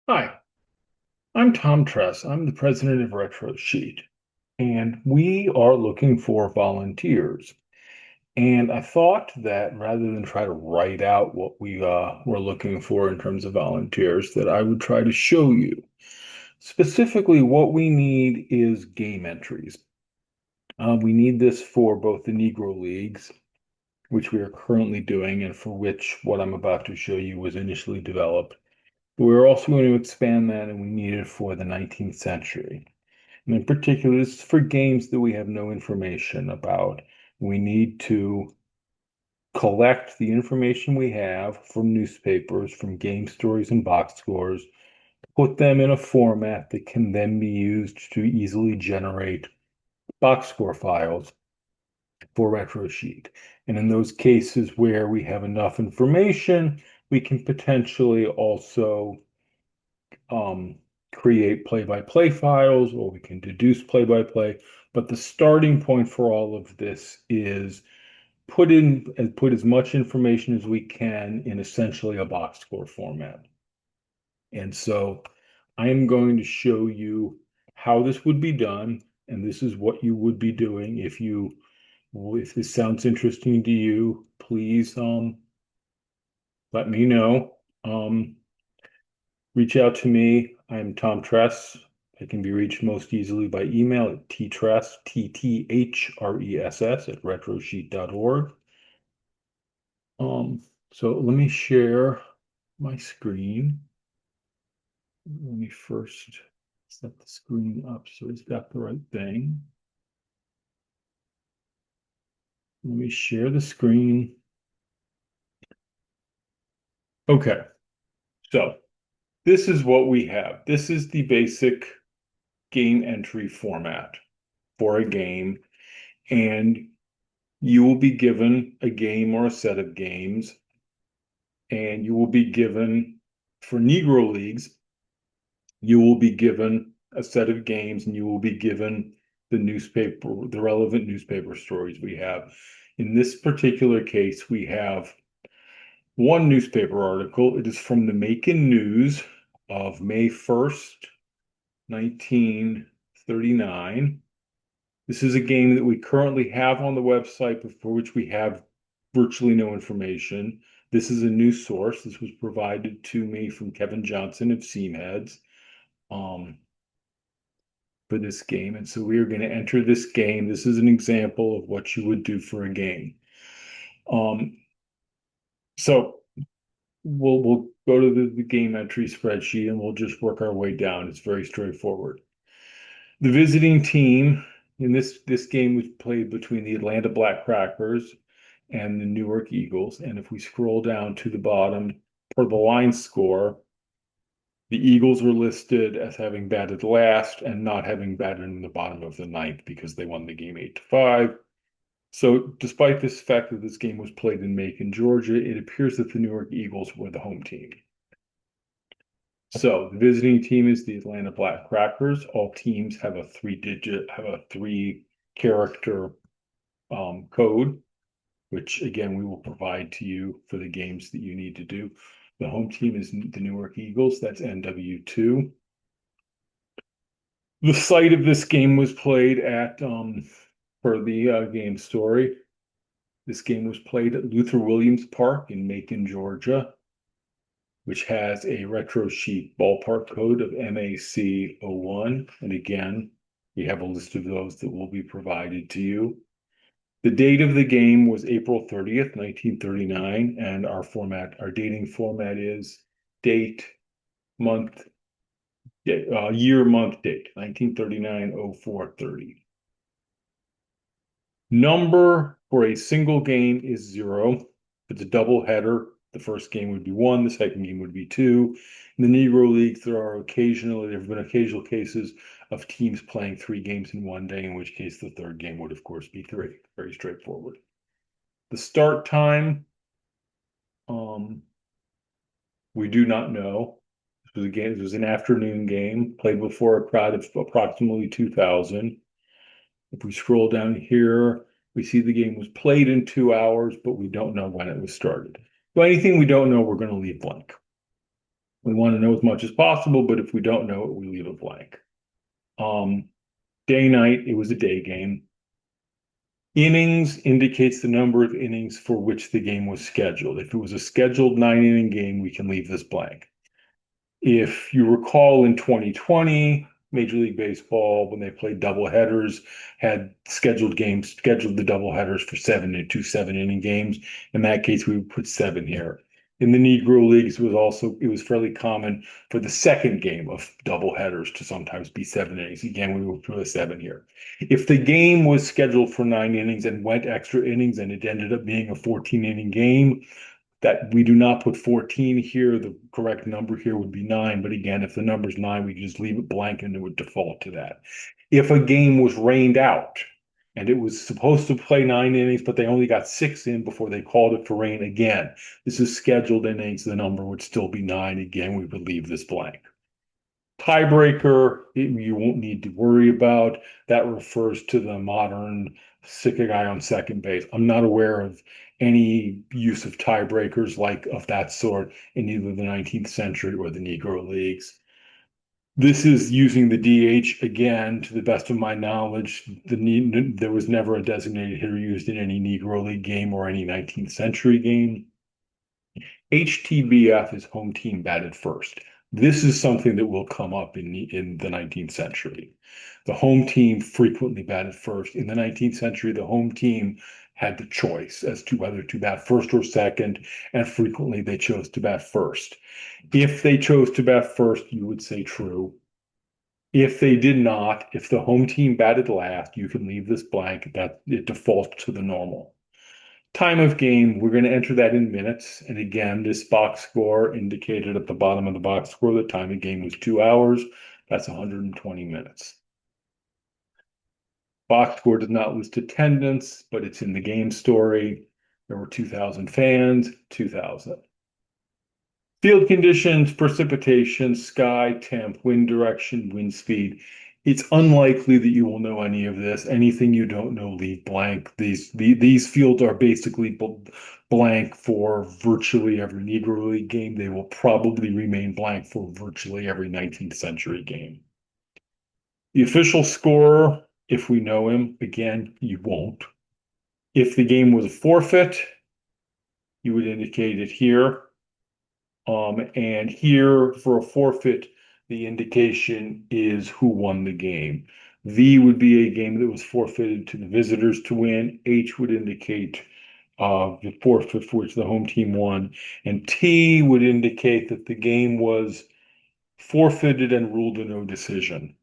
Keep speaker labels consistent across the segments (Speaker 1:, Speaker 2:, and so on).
Speaker 1: Hi, I'm Tom Tress. I'm the president of Retrosheet, and we are looking for volunteers. And I thought that rather than try to write out what we were looking for in terms of volunteers, that I would try to show you. Specifically, what we need is game entries. We need this for both the Negro Leagues, which we are currently doing, and for which what I'm about to show you was initially developed. But we're also going to expand that, and we need it for the 19th century. And in particular, this is for games that we have no information about. We need to collect the information we have from newspapers, from game stories and box scores, put them in a format that can then be used to easily generate box score files for Retrosheet. And in those cases where we have enough information, we can potentially also um, create play-by-play files, or we can deduce play-by-play. But the starting point for all of this is put as much information as we can in essentially a box score format. And so I am going to show you how this would be done, and this is what you would be doing if this sounds interesting to you, please let me know. Reach out to me. I'm Tom Tress. I can be reached most easily by email at ttress, TTHRESS at retrosheet.org. So let me share my screen. Let me first set the screen up so it's got the right thing. Let me share the screen. Okay, so this is what we have. This is the basic game entry format for a game, and you will be given a game or a set of games, and you will be given, for Negro Leagues, you will be given a set of games, and you will be given the relevant newspaper stories we have. In this particular case, we have one newspaper article. It is from the Macon News of May 1st, 1939. This is a game that we currently have on the website, but for which we have virtually no information. This is a new source. This was provided to me from Kevin Johnson of Seamheads um, for this game. And so we are going to enter this game. This is an example of what you would do for a game. Um, so we'll go to the game entry spreadsheet and we'll just work our way down. It's very straightforward. The visiting team in this game was played between the Atlanta Black Crackers and the Newark Eagles. And if we scroll down to the bottom for the line score, the Eagles were listed as having batted last and not having batted in the bottom of the ninth because they won the game 8-5. So, despite this fact that this game was played in Macon, Georgia, it appears that the Newark Eagles were the home team. So, the visiting team is the Atlanta Black Crackers. All teams have a three-character code, which again we will provide to you for the games that you need to do. The home team is the Newark Eagles. That's NW2. The site of this game was played at for the game story. This game was played at Luther Williams Park in Macon, Georgia, which has a Retrosheet ballpark code of MAC01. And again, we have a list of those that will be provided to you. The date of the game was April 30th, 1939, and our dating format is date, month, year, month, date, 1939-04-30. Number for a single game is 0. If it's a double header, the first game would be 1, the second game would be 2. In the Negro League, there have been occasional cases of teams playing 3 games in one day, in which case the third game would, of course, be 3. Very straightforward. The start time, um, we do not know. This was an afternoon game played before a crowd of approximately 2,000. If we scroll down here, we see the game was played in 2 hours, but we don't know when it was started. So anything we don't know, we're going to leave blank. We want to know as much as possible, but if we don't know it, we leave it blank. Um, Day night, it was a day game. Innings indicates the number of innings for which the game was scheduled. If it was a scheduled 9 inning game, we can leave this blank. If you recall in 2020, Major League Baseball, when they played doubleheaders, had scheduled games, scheduled the doubleheaders for 7 inning games. In that case, we would put 7 here. In the Negro Leagues, it was fairly common for the second game of doubleheaders to sometimes be 7 innings. Again, we would put a 7 here. If the game was scheduled for 9 innings and went extra innings and it ended up being a 14 inning game, that we do not put 14 here. The correct number here would be 9. But again, if the number is 9, we can just leave it blank and it would default to that. If a game was rained out and it was supposed to play 9 innings, but they only got 6 in before they called it for rain again, this is scheduled innings. The number would still be 9. Again, we would leave this blank. Tiebreaker, you won't need to worry about. That refers to the modern sick a guy on second base. I'm not aware of any use of tiebreakers like of that sort in either the 19th century or the Negro Leagues. This is using the DH again, to the best of my knowledge. There was never a designated hitter used in any Negro League game or any 19th century game. HTBF is home team batted first. This is something that will come up in the 19th century. The home team frequently batted first. In the 19th century, the home team had the choice as to whether to bat first or second, and frequently they chose to bat first. If they chose to bat first, you would say true. If they did not, if the home team batted last, you can leave this blank. That it defaults to the normal. Time of game, we're going to enter that in minutes. And again, this box score indicated at the bottom of the box score, the time of game was 2 hours. That's 120 minutes. Box score does not list attendance, but it's in the game story. There were 2,000 fans, 2,000. Field conditions, precipitation, sky, temp, wind direction, wind speed. It's unlikely that you will know any of this. Anything you don't know, leave blank. These fields are basically blank for virtually every Negro League game. They will probably remain blank for virtually every 19th century game. The official scorer, if we know him, again, you won't. If the game was a forfeit, you would indicate it here. And here for a forfeit, the indication is who won the game. V would be a game that was forfeited to the visitors to win. H would indicate the forfeit for which the home team won. And T would indicate that the game was forfeited and ruled a no decision,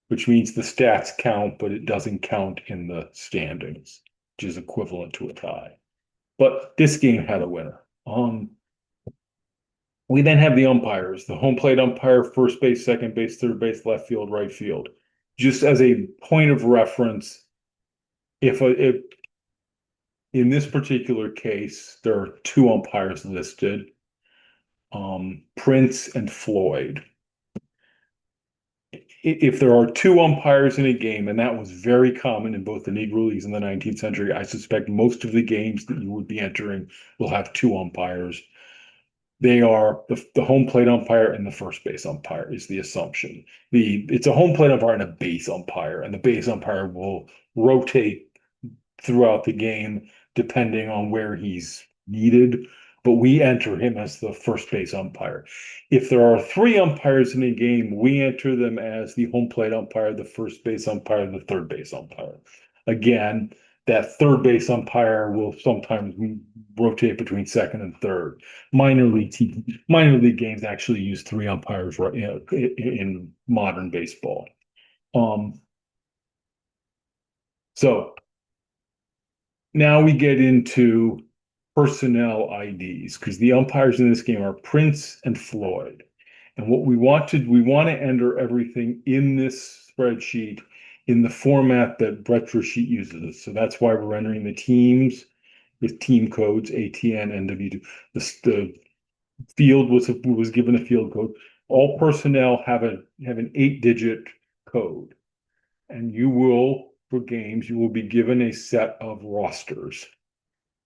Speaker 1: which means the stats count, but it doesn't count in the standings, which is equivalent to a tie. But this game had a winner. We then have the umpires, the home plate umpire, first base, second base, third base, left field, right field. Just as a point of reference, if in this particular case, there are 2 umpires listed, Prince and Floyd. If there are 2 umpires in a game, and that was very common in both the Negro Leagues in the 19th century, I suspect most of the games that you would be entering will have 2 umpires. They are the home plate umpire and the first base umpire is the assumption. It's a home plate umpire and a base umpire, and the base umpire will rotate throughout the game depending on where he's needed. But we enter him as the first base umpire. If there are 3 umpires in a game, we enter them as the home plate umpire, the first base umpire, the third base umpire. Again, that third base umpire will sometimes rotate between second and third. Minor league games actually use 3 umpires in modern baseball. So now we get into personnel IDs because the umpires in this game are Prince and Floyd. And what we want to enter everything in this spreadsheet in the format that Retrosheet uses. So that's why we're entering the teams with team codes, ATN, NW2. The field was given a field code. All personnel have an 8-digit code. And you will, for games, you will be given a set of rosters.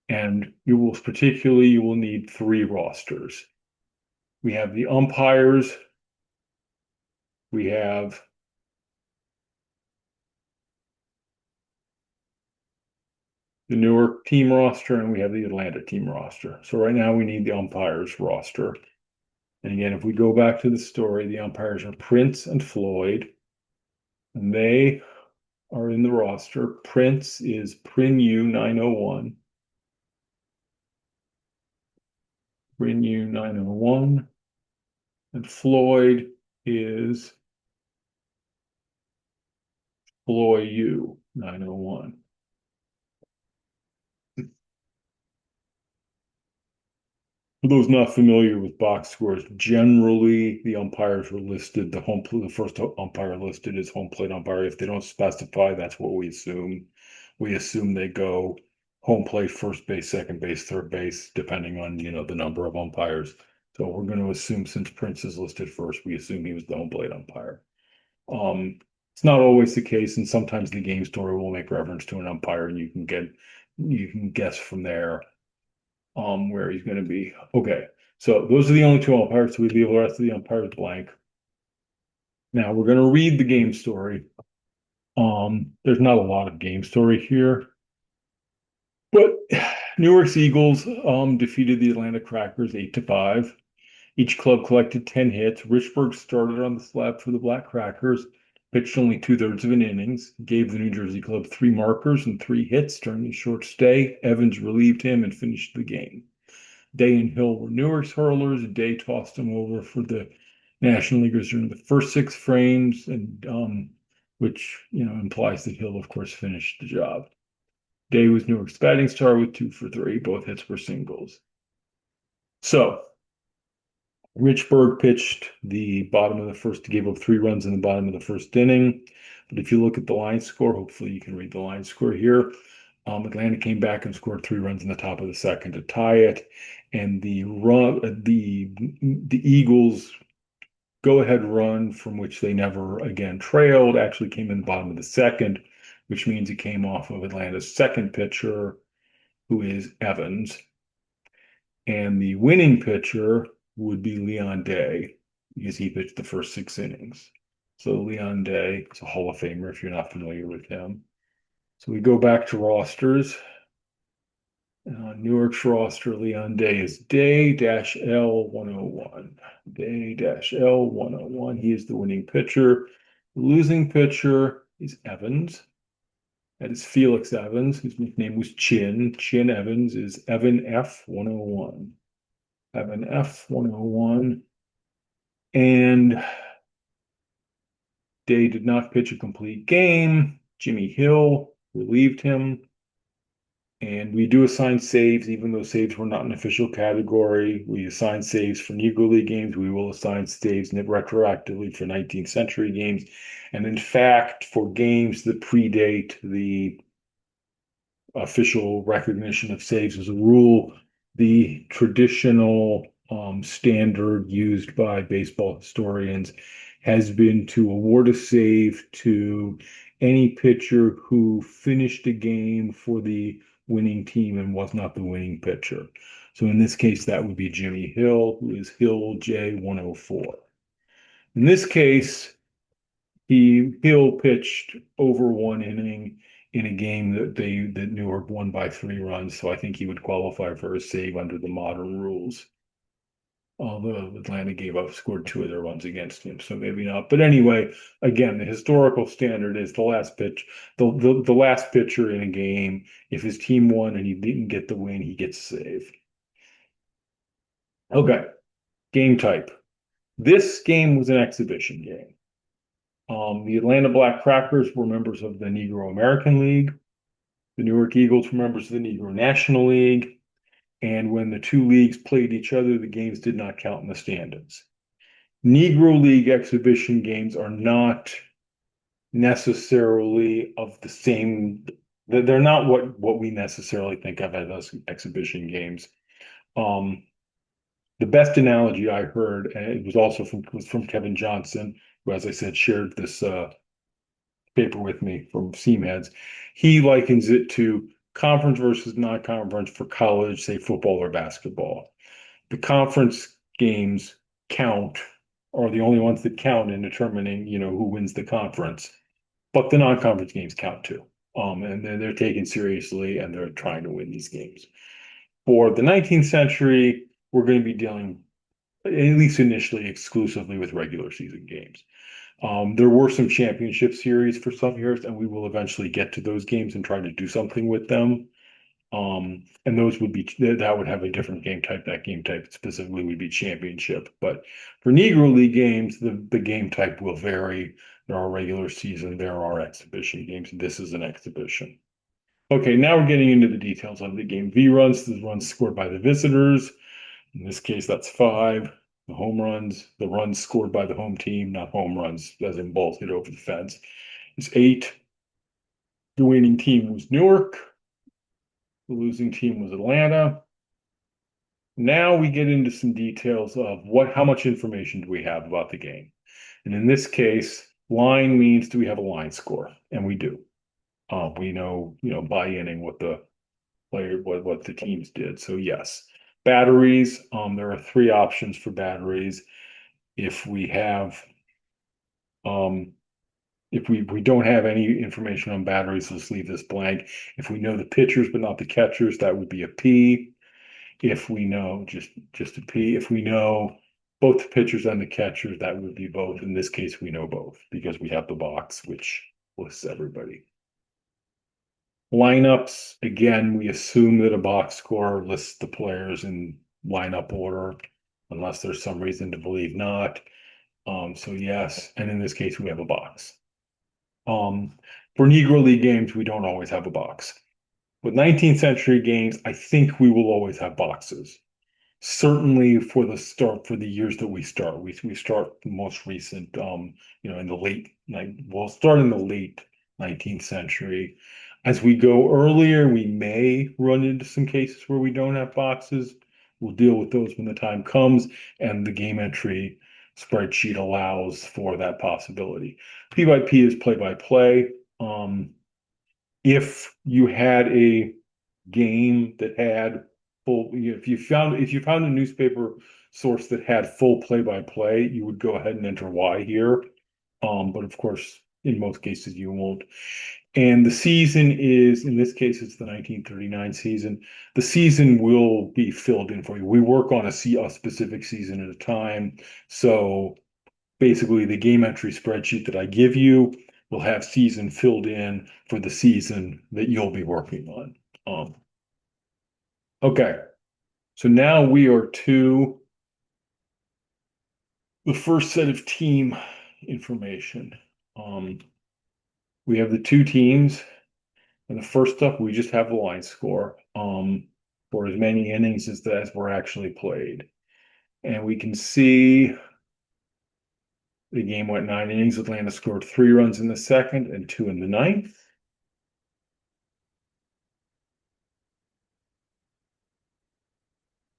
Speaker 1: And you will need 3 rosters. We have the umpires. We have the Newark team roster, and we have the Atlanta team roster. So right now we need the umpires roster. And again, if we go back to the story, the umpires are Prince and Floyd, and they are in the roster. Prince is Prinu 901. Prinu 901. And Floyd is Floyu 901. For those not familiar with box scores, generally the umpires were listed, the first umpire listed as home plate umpire. If they don't specify, that's what we assume. We assume they go home plate, first base, second base, third base, depending on, the number of umpires. So we're going to assume since Prince is listed first, we assume he was the home plate umpire. It's not always the case, and sometimes the game story will make reference to an umpire, and you can guess from there where he's going to be. Okay, so those are the only two umpires, so we leave the rest of the umpires blank. Now we're going to read the game story. There's not a lot of game story here, but Newark's Eagles defeated the Atlanta Crackers 8-5. Each club collected 10 hits. Richburg started on the slab for the Black Crackers, pitched only two-thirds of an innings, gave the New Jersey club three markers and three hits during his short stay. Evans relieved him and finished the game. Day and Hill were Newark's hurlers. Day tossed him over for the National Leaguers during the first six frames, and which implies that Hill, of course, finished the job. Day was Newark's batting star with 2 for 3. Both hits were singles. So Richburg pitched the bottom of the first, gave up 3 runs in the bottom of the first inning. But if you look at the line score, hopefully you can read the line score here. Atlanta came back and scored 3 runs in the top of the second to tie it, and the Eagles' go-ahead run, from which they never again trailed, actually came in the bottom of the second, which means it came off of Atlanta's second pitcher, who is Evans, and the winning pitcher would be Leon Day because he pitched the first 6 innings. So Leon Day is a Hall of Famer if you're not familiar with him. So we go back to rosters. Newark's roster, Leon Day is Day-L101. Day-L101. He is the winning pitcher. The losing pitcher is Evans. That is Felix Evans, whose nickname was Chin. Chin Evans is Evan F101. Evan F101. And Day did not pitch a complete game. Jimmy Hill relieved him. And we do assign saves, even though saves were not an official category. We assign saves for Negro League games. We will assign saves retroactively for 19th century games. And in fact, for games that predate the official recognition of saves as a rule, the traditional standard used by baseball historians has been to award a save to any pitcher who finished a game for the winning team and was not the winning pitcher. So in this case, that would be Jimmy Hill, who is Hill J104. In this case, Hill pitched over 1 inning in a game that Newark won by 3 runs, so I think he would qualify for a save under the modern rules. Although Atlanta scored 2 of their runs against him, so maybe not. But anyway, again, the historical standard is the last pitcher in a game. If his team won and he didn't get the win, he gets a save. Okay, game type. This game was an exhibition game. The Atlanta Black Crackers were members of the Negro American League. The Newark Eagles were members of the Negro National League. And when the two leagues played each other, the games did not count in the standings. Negro League exhibition games are not necessarily of the same, they're not what we necessarily think of as exhibition games. The best analogy I heard, and it was also from Kevin Johnson, who, as I said, shared this paper with me from Seamheads. He likens it to conference versus non-conference for college, say football or basketball. The conference games count are the only ones that count in determining, who wins the conference. But the non-conference games count too. And they're taken seriously and they're trying to win these games. For the 19th century, we're going to be dealing, at least initially, exclusively with regular season games. There were some championship series for some years, and we will eventually get to those games and try to do something with them. And those would be that would have a different game type. That game type specifically would be championship. But for Negro League games, the game type will vary. There are regular season, there are exhibition games. This is an exhibition. Okay, now we're getting into the details of the game. V runs, the runs scored by the visitors. In this case, that's five. The home runs, the runs scored by the home team, not home runs, as in balls hit over the fence, is eight. The winning team was Newark. The losing team was Atlanta. Now we get into some details of how much information do we have about the game. And in this case, line means do we have a line score? And we do. We know, by inning what the player, what the teams did. So yes. Batteries, there are three options for batteries. If we have, um, if we don't have any information on batteries, let's leave this blank. If we know the pitchers but not the catchers, that would be a P. If we know just a P, if we know both the pitchers and the catchers, that would be both. In this case, we know both because we have the box, which lists everybody. Lineups, again, we assume that a box score lists the players in lineup order, unless there's some reason to believe not. So yes, and in this case, we have a box. For Negro League games, we don't always have a box. With 19th century games, I think we will always have boxes. Certainly for the years that we start. We start the most recent, in the we'll start in the late 19th century. As we go earlier, we may run into some cases where we don't have boxes. We'll deal with those when the time comes, and the game entry spreadsheet allows for that possibility. P by P is play by play. If you had a game that had full, if you found a newspaper source that had full play-by-play, you would go ahead and enter Y here. But of course, in most cases, you won't. And the season is, in this case, it's the 1939 season. The season will be filled in for you. We work on a specific season at a time. So basically, the game entry spreadsheet that I give you will have season filled in for the season that you'll be working on. Okay, so now we are to the first set of team information. Um, we have the two teams, and the first up, we just have the line score for as many innings as were actually played. And we can see the game went 9 innings. Atlanta scored 3 runs in the second and 2 in the ninth.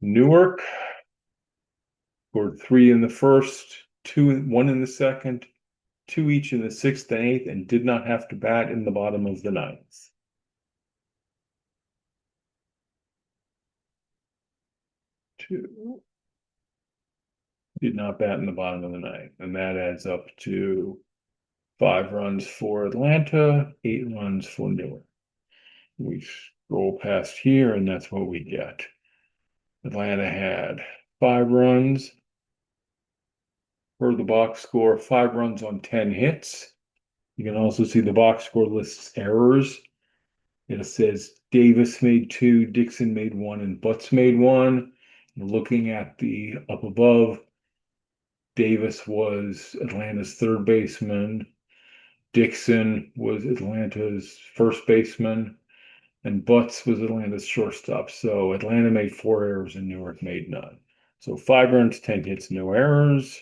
Speaker 1: Newark scored 3 in the first, 1 in the second, 2 each in the sixth and eighth, and did not have to bat in the bottom of the ninth. 2 did not bat in the bottom of the ninth, and that adds up to 5 runs for Atlanta, 8 runs for Newark. We scroll past here, and that's what we get. Atlanta had 5 runs for the box score, 5 runs on 10 hits. You can also see the box score lists errors. It says Davis made 2, Dixon made 1, and Butts made 1. Looking at the up above, Davis was Atlanta's third baseman. Dixon was Atlanta's first baseman. And Butts was Atlanta's shortstop. So Atlanta made 4 errors and Newark made none. So 5 runs, 10 hits, no errors.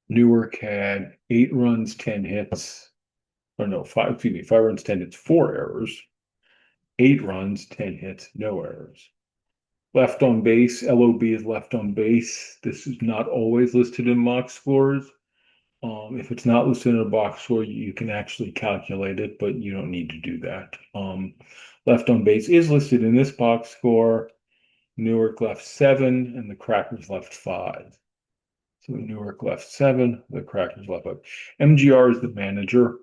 Speaker 1: Newark had 8 runs, 10 hits. Or no, 5 runs, 10 hits, 4 errors. 8 runs, 10 hits, no errors. Left on base, LOB is left on base. This is not always listed in box scores. If it's not listed in a box score, you can actually calculate it, but you don't need to do that. Left on base is listed in this box score. Newark left 7, and the Crackers left 5. So Newark left 7, the Crackers left 5. MGR is the manager.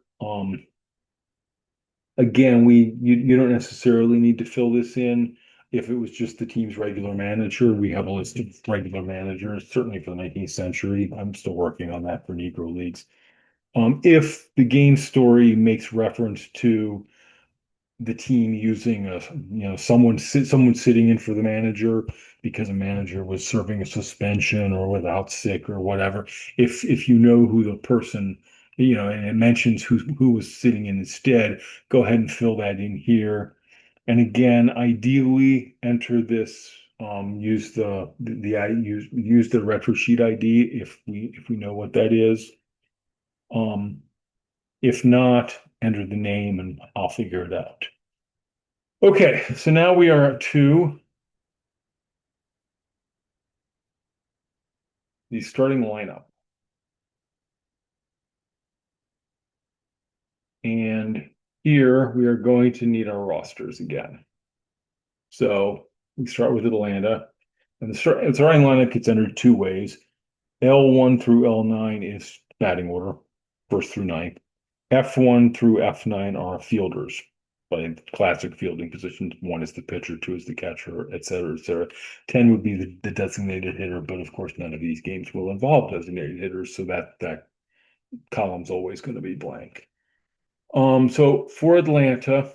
Speaker 1: Again, you don't necessarily need to fill this in. If it was just the team's regular manager, we have a list of regular managers, certainly for the 19th century. I'm still working on that for Negro Leagues. If the game story makes reference to the team using someone sitting in for the manager because a manager was serving a suspension or was out sick or whatever, if you know who the person, and it mentions who was sitting in instead, go ahead and fill that in here. And again, ideally enter this, use use the retro sheet ID if we know what that is. Um, if not, enter the name and I'll figure it out. Okay, so now we are to the starting lineup. And here we are going to need our rosters again. So we start with Atlanta. And the starting lineup gets entered two ways. L1 through L9 is batting order, first through ninth. F1 through F9 are fielders, by classic fielding positions. One is the pitcher, two is the catcher, et cetera, et cetera. 10 would be the designated hitter, but of course, none of these games will involve designated hitters, so that column's always going to be blank. So for Atlanta,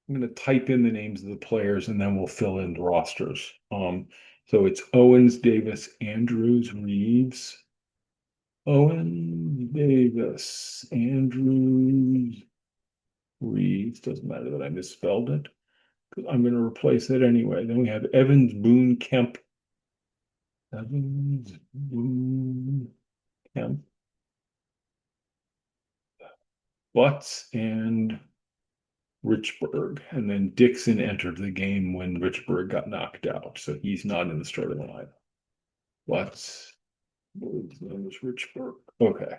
Speaker 1: I'm going to type in the names of the players and then we'll fill in the rosters. So it's Owens, Davis, Andrews, Reeves. Owens, Davis, Andrews, Reeves. Doesn't matter that I misspelled it, because I'm going to replace it anyway. Then we have Evans, Boone, Kemp. Evans, Boone, Kemp. Butts and Richburg. And then Dixon entered the game when Richburg got knocked out, so he's not in the starting line. Butts, Richburg. Okay.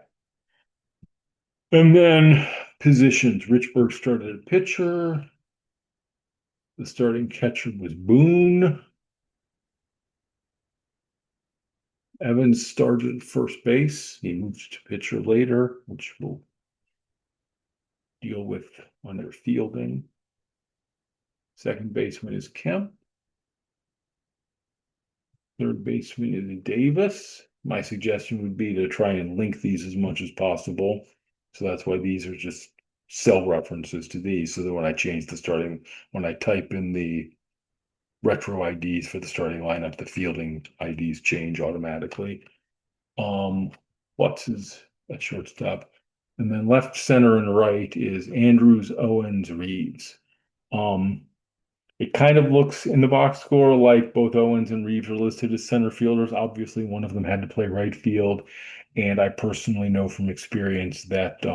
Speaker 1: And then positions. Richburg started at pitcher. The starting catcher was Boone. Evans started at first base. He moved to pitcher later, which we'll deal with under fielding. Second baseman is Kemp. Third baseman is Davis. My suggestion would be to try and link these as much as possible. So that's why these are just cell references to these, so that when I type in the retro IDs for the starting lineup, the fielding IDs change automatically. Watts is at shortstop. And then left, center, and right is Andrews, Owens, Reeves. It kind of looks in the box score like both Owens and Reeves are listed as center fielders. Obviously, one of them had to play right field. And I personally know from experience that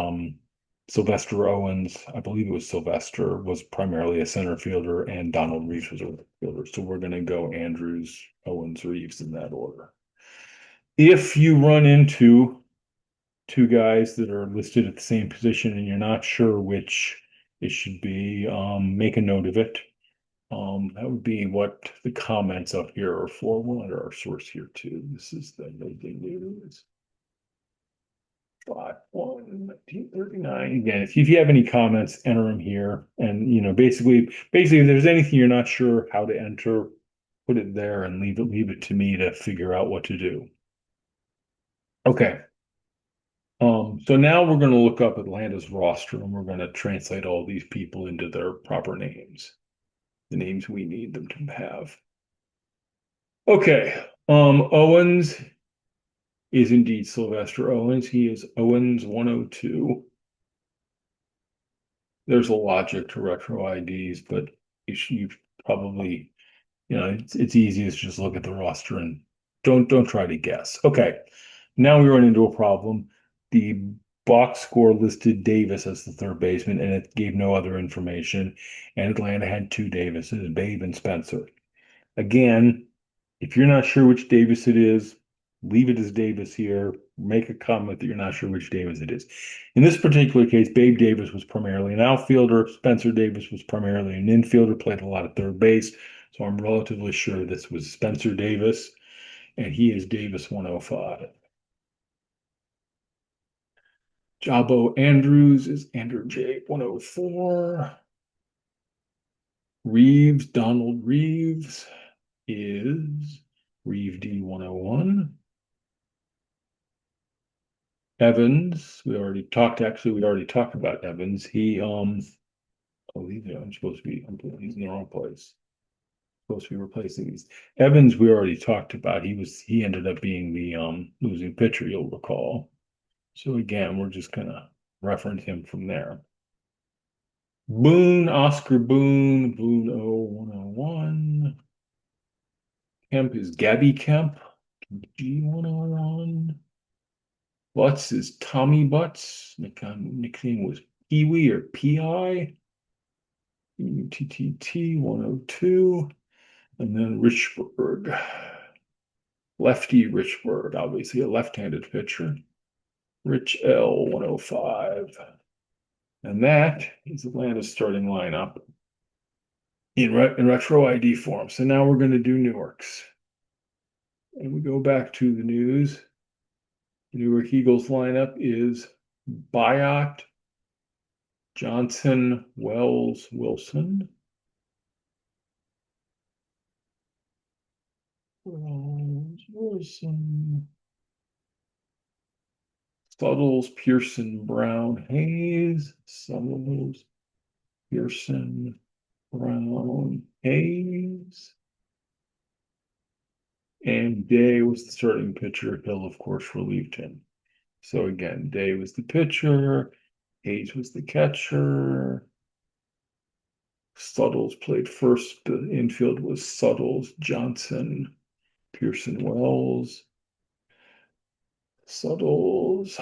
Speaker 1: Sylvester Owens, I believe it was Sylvester, was primarily a center fielder, and Donald Reeves was a right fielder. So we're going to go Andrews, Owens, Reeves in that order. If you run into two guys that are listed at the same position and you're not sure which it should be, make a note of it. That would be what the comments up here are for. We'll enter our source here too. This is the Nightly News. 5/1/1939. Again, if you have any comments, enter them here. And basically, if there's anything you're not sure how to enter, put it there and leave it to me to figure out what to do. Okay. So now we're going to look up Atlanta's roster and we're going to translate all these people into their proper names, the names we need them to have. Okay. Owens is indeed Sylvester Owens. He is Owens 102. There's a logic to retro IDs, but you probably, it's easiest to just look at the roster and don't try to guess. Okay. Now we run into a problem. The box score listed Davis as the third baseman, and it gave no other information. And Atlanta had two Davises, Babe and Spencer. Again, if you're not sure which Davis it is, leave it as Davis here. Make a comment that you're not sure which Davis it is. In this particular case, Babe Davis was primarily an outfielder. Spencer Davis was primarily an infielder, played a lot of third base. So I'm relatively sure this was Spencer Davis, and he is Davis 105. Jabo Andrews is Andrew J 104. Reeves, Donald Reeves is Reeve D 101. Evans, we already talked about Evans. I'm supposed to be, he's in the wrong place. Supposed to be replacing these. Evans, we already talked about. He ended up being the losing pitcher, you'll recall. So again, we're just gonna reference him from there. Boone, Oscar Boone, Boone 0101. Kemp is Gabby Kemp, G101. Butts is Tommy Butts. Nickname was Pee-wee or P.I. UTTT 102. And then Richburg. Lefty Richburg, obviously a left-handed pitcher. Rich L 105. And that is Atlanta's starting lineup in retro ID form. So now we're going to do Newark's. And we go back to the news. The Newark Eagles lineup is Byatt, Johnson, Wells, Wilson. Wells, Wilson. Suttles, Pearson, Brown, Hayes. Suttles, Pearson, Brown, Hayes. And Day was the starting pitcher. Hill, of course, relieved him. So again, Day was the pitcher. Hayes was the catcher. Suttles played first. The infield was Suttles, Johnson, Pearson, Wells. Suttles,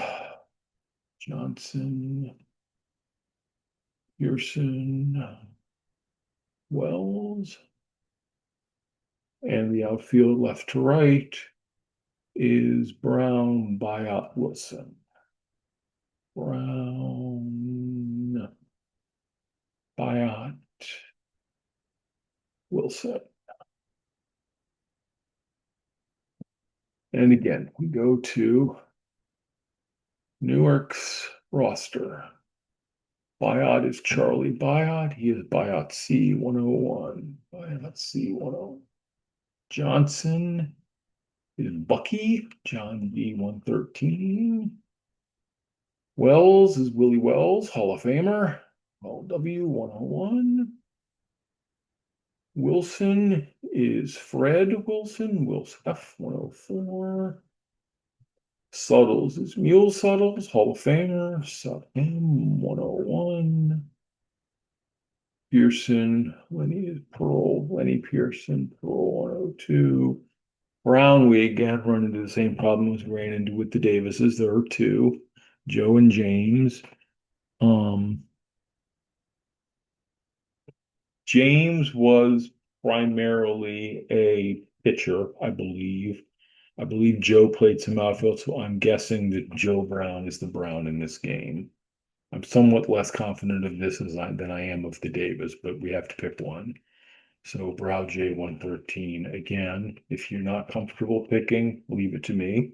Speaker 1: Johnson, Pearson, Wells. And the outfield left to right is Brown, Byatt, Wilson. Brown, Byatt, Wilson. And again, we go to Newark's roster. Byatt is Charlie Byatt. He is Byatt C101. Byatt C101. Johnson is Bucky, John B113. Wells is Willie Wells, Hall of Famer, LW101. Wilson is Fred Wilson, Wilson F104. Suttles is Mule Suttles, Hall of Famer, Sut M101. Pearson, Lenny is Pearl, Lenny Pearson, Pearl 102. Brown, we again run into the same problem as we ran into with the Davises. There are two, Joe and James. James was primarily a pitcher, I believe. I believe Joe played some outfield, so I'm guessing that Joe Brown is the Brown in this game. I'm somewhat less confident of this than I am of the Davis, but we have to pick one. So Brow J113. Again, if you're not comfortable picking, leave it to me.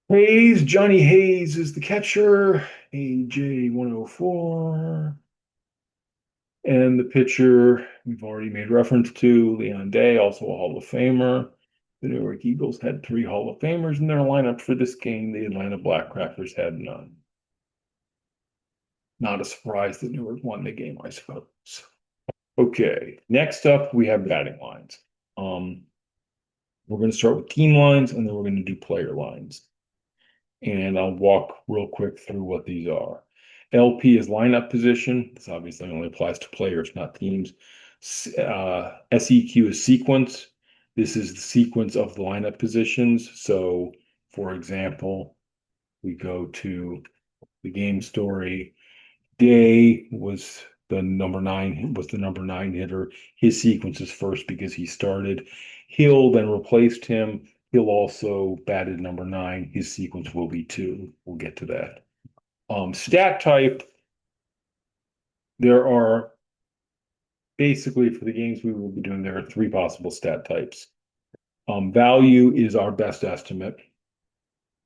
Speaker 1: Hayes, Johnny Hayes is the catcher. AJ104. And the pitcher we've already made reference to, Leon Day, also a Hall of Famer. The Newark Eagles had 3 Hall of Famers in their lineup for this game. The Atlanta Blackcrackers had none. Not a surprise that Newark won the game, I suppose. Okay, next up we have batting lines. We're going to start with team lines, and then we're going to do player lines. And I'll walk real quick through what these are. LP is lineup position. This obviously only applies to players, not teams. SEQ is sequence. This is the sequence of the lineup positions. So, for example, we go to the game story. Day was the number 9 hitter. His sequence is first because he started. Hill then replaced him. Hill also batted number 9. His sequence will be 2. We'll get to that. Stat type, there are basically for the games we will be doing, there are three possible stat types. Value is our best estimate,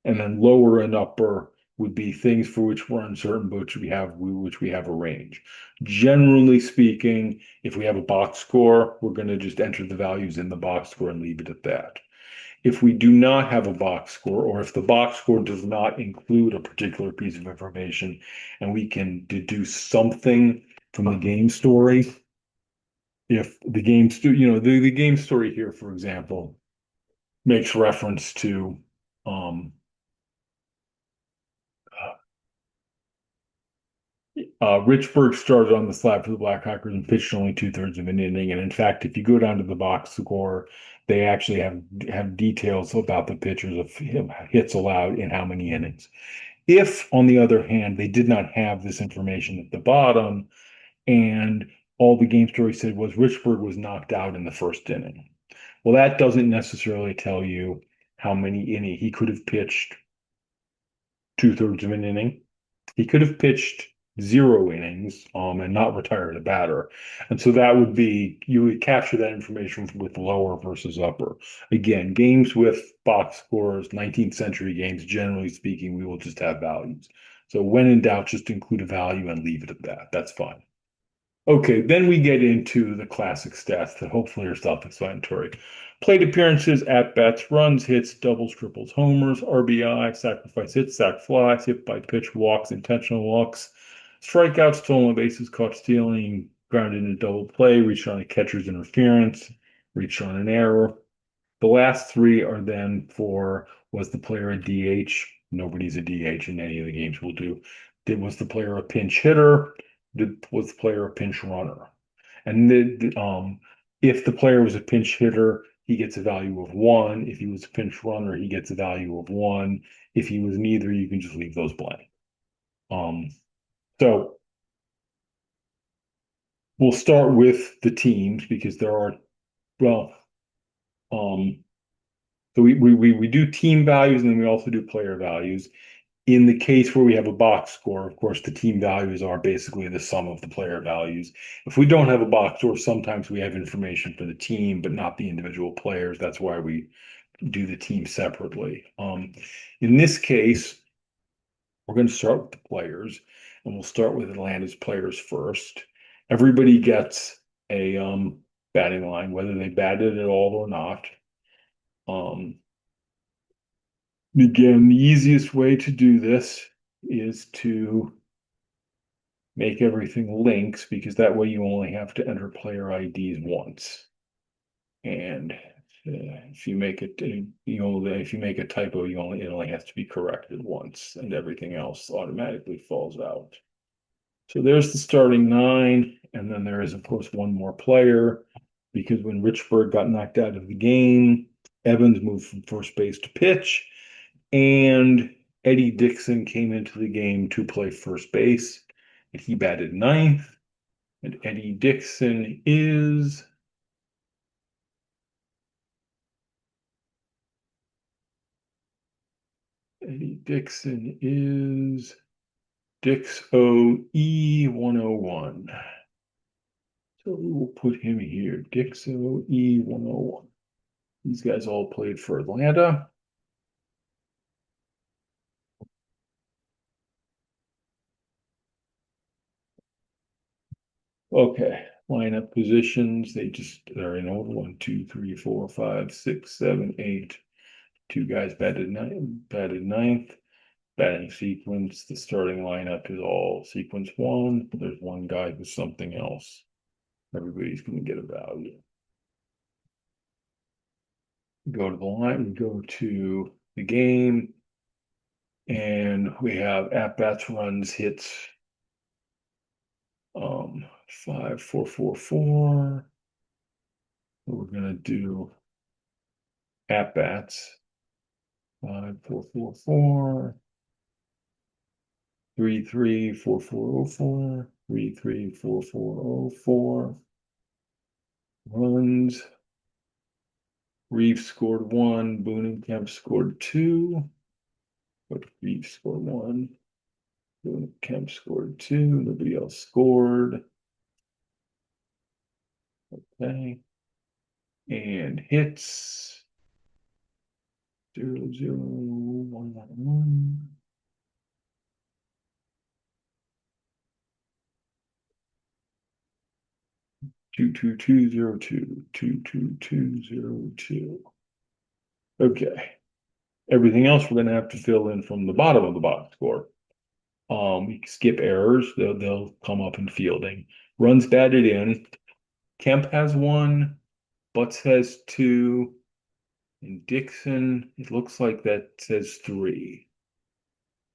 Speaker 1: and then lower and upper would be things for which we're uncertain, but which we have a range. Generally speaking, if we have a box score, we're going to just enter the values in the box score and leave it at that. If we do not have a box score, or if the box score does not include a particular piece of information, and we can deduce something from the game story, if the game, the game story here, for example, makes reference to um, Richburg started on the slab for the Blackhawkers and pitched only two-thirds of an inning. And in fact, if you go down to the box score, they actually have details about the pitchers of hits allowed in how many innings. If, on the other hand, they did not have this information at the bottom, and all the game story said was Richburg was knocked out in the first inning. Well, that doesn't necessarily tell you how many innings. He could have pitched two-thirds of an inning. He could have pitched 0 innings and not retired a batter. And so that would be, you would capture that information with lower versus upper. Again, games with box scores, 19th century games, generally speaking, we will just have values. So when in doubt, just include a value and leave it at that. That's fine. Okay, then we get into the classic stats that hopefully are self-explanatory. Plate appearances, at-bats, runs, hits, doubles, triples, homers, RBI, sacrifice hits, sac flies, hit by pitch, walks, intentional walks, strikeouts, stolen bases, caught stealing, grounded in a double play, reached on a catcher's interference, reached on an error. The last three are then for, was the player a DH? Nobody's a DH in any of the games we'll do. Was the player a pinch hitter? Was the player a pinch runner? And if the player was a pinch hitter, he gets a value of 1. If he was a pinch runner, he gets a value of 1. If he was neither, you can just leave those blank. Um, so we'll start with the teams because there are, well, um, so we do team values and then we also do player values. In the case where we have a box score, of course, the team values are basically the sum of the player values. If we don't have a box score, sometimes we have information for the team, but not the individual players. That's why we do the team separately. In this case, we're going to start with the players, and we'll start with Atlanta's players first. Everybody gets a batting line, whether they batted at all or not. Um, Again, the easiest way to do this is to make everything links because that way you only have to enter player IDs once. And if you make it, if you make a typo, it only has to be corrected once, and everything else automatically falls out. So there's the starting 9, and then there is, of course, one more player because when Richburg got knocked out of the game, Evans moved from first base to pitch, and Eddie Dixon came into the game to play first base, and he batted 9th. And Eddie Dixon is Dix OE 101. So we will put him here, Dix OE 101. These guys all played for Atlanta. Okay, lineup positions. They're in order. 1, 2, 3, 4, 5, 6, 7, 8. Two guys batted ninth. Batting sequence. The starting lineup is all sequence 1. There's one guy who's something else. Everybody's going to get a value. Go to the line, we go to the game, and we have at bats, runs, hits. 5, 4, 4, 4. We're gonna do at bats. 5, 4, 4, 4. 3, 3, 4, 4, 0, 4. 3, 3, 4, 4, 0, 4. Runs. Reeves scored 1. Boone and Kemp scored 2. But Reeves scored 1. Boone and Kemp scored 2. Nobody else scored. Okay. And hits 0, 0, 1, 1, 1. 2, 2, 2, 0, 2. 2, 2, 2, 0, 2. Okay. Everything else we're gonna have to fill in from the bottom of the box score. You can skip errors, they'll come up in fielding. Runs batted in. Kemp has one, Butts has two, and Dixon, it looks like that says three,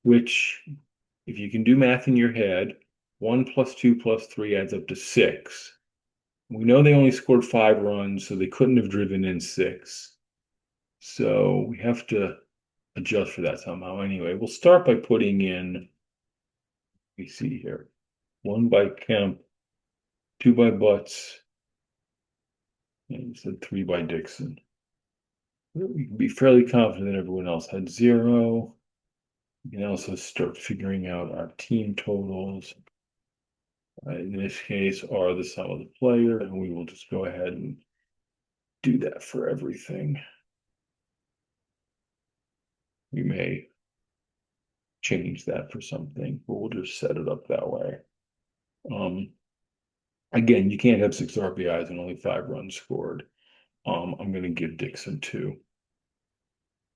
Speaker 1: which, if you can do math in your head, 1 plus 2 plus 3 adds up to 6. We know they only scored 5 runs, so they couldn't have driven in 6. So we have to adjust for that somehow. Anyway, we'll start by putting in, we see here, 1 by Kemp, 2 by Butts, and you said 3 by Dixon. We can be fairly confident that everyone else had 0. We can also start figuring out our team totals. In this case, are the sum of the player, and we will just go ahead and do that for everything. We may change that for something, but we'll just set it up that way. Again, you can't have 6 RBIs and only 5 runs scored. I'm going to give Dixon 2.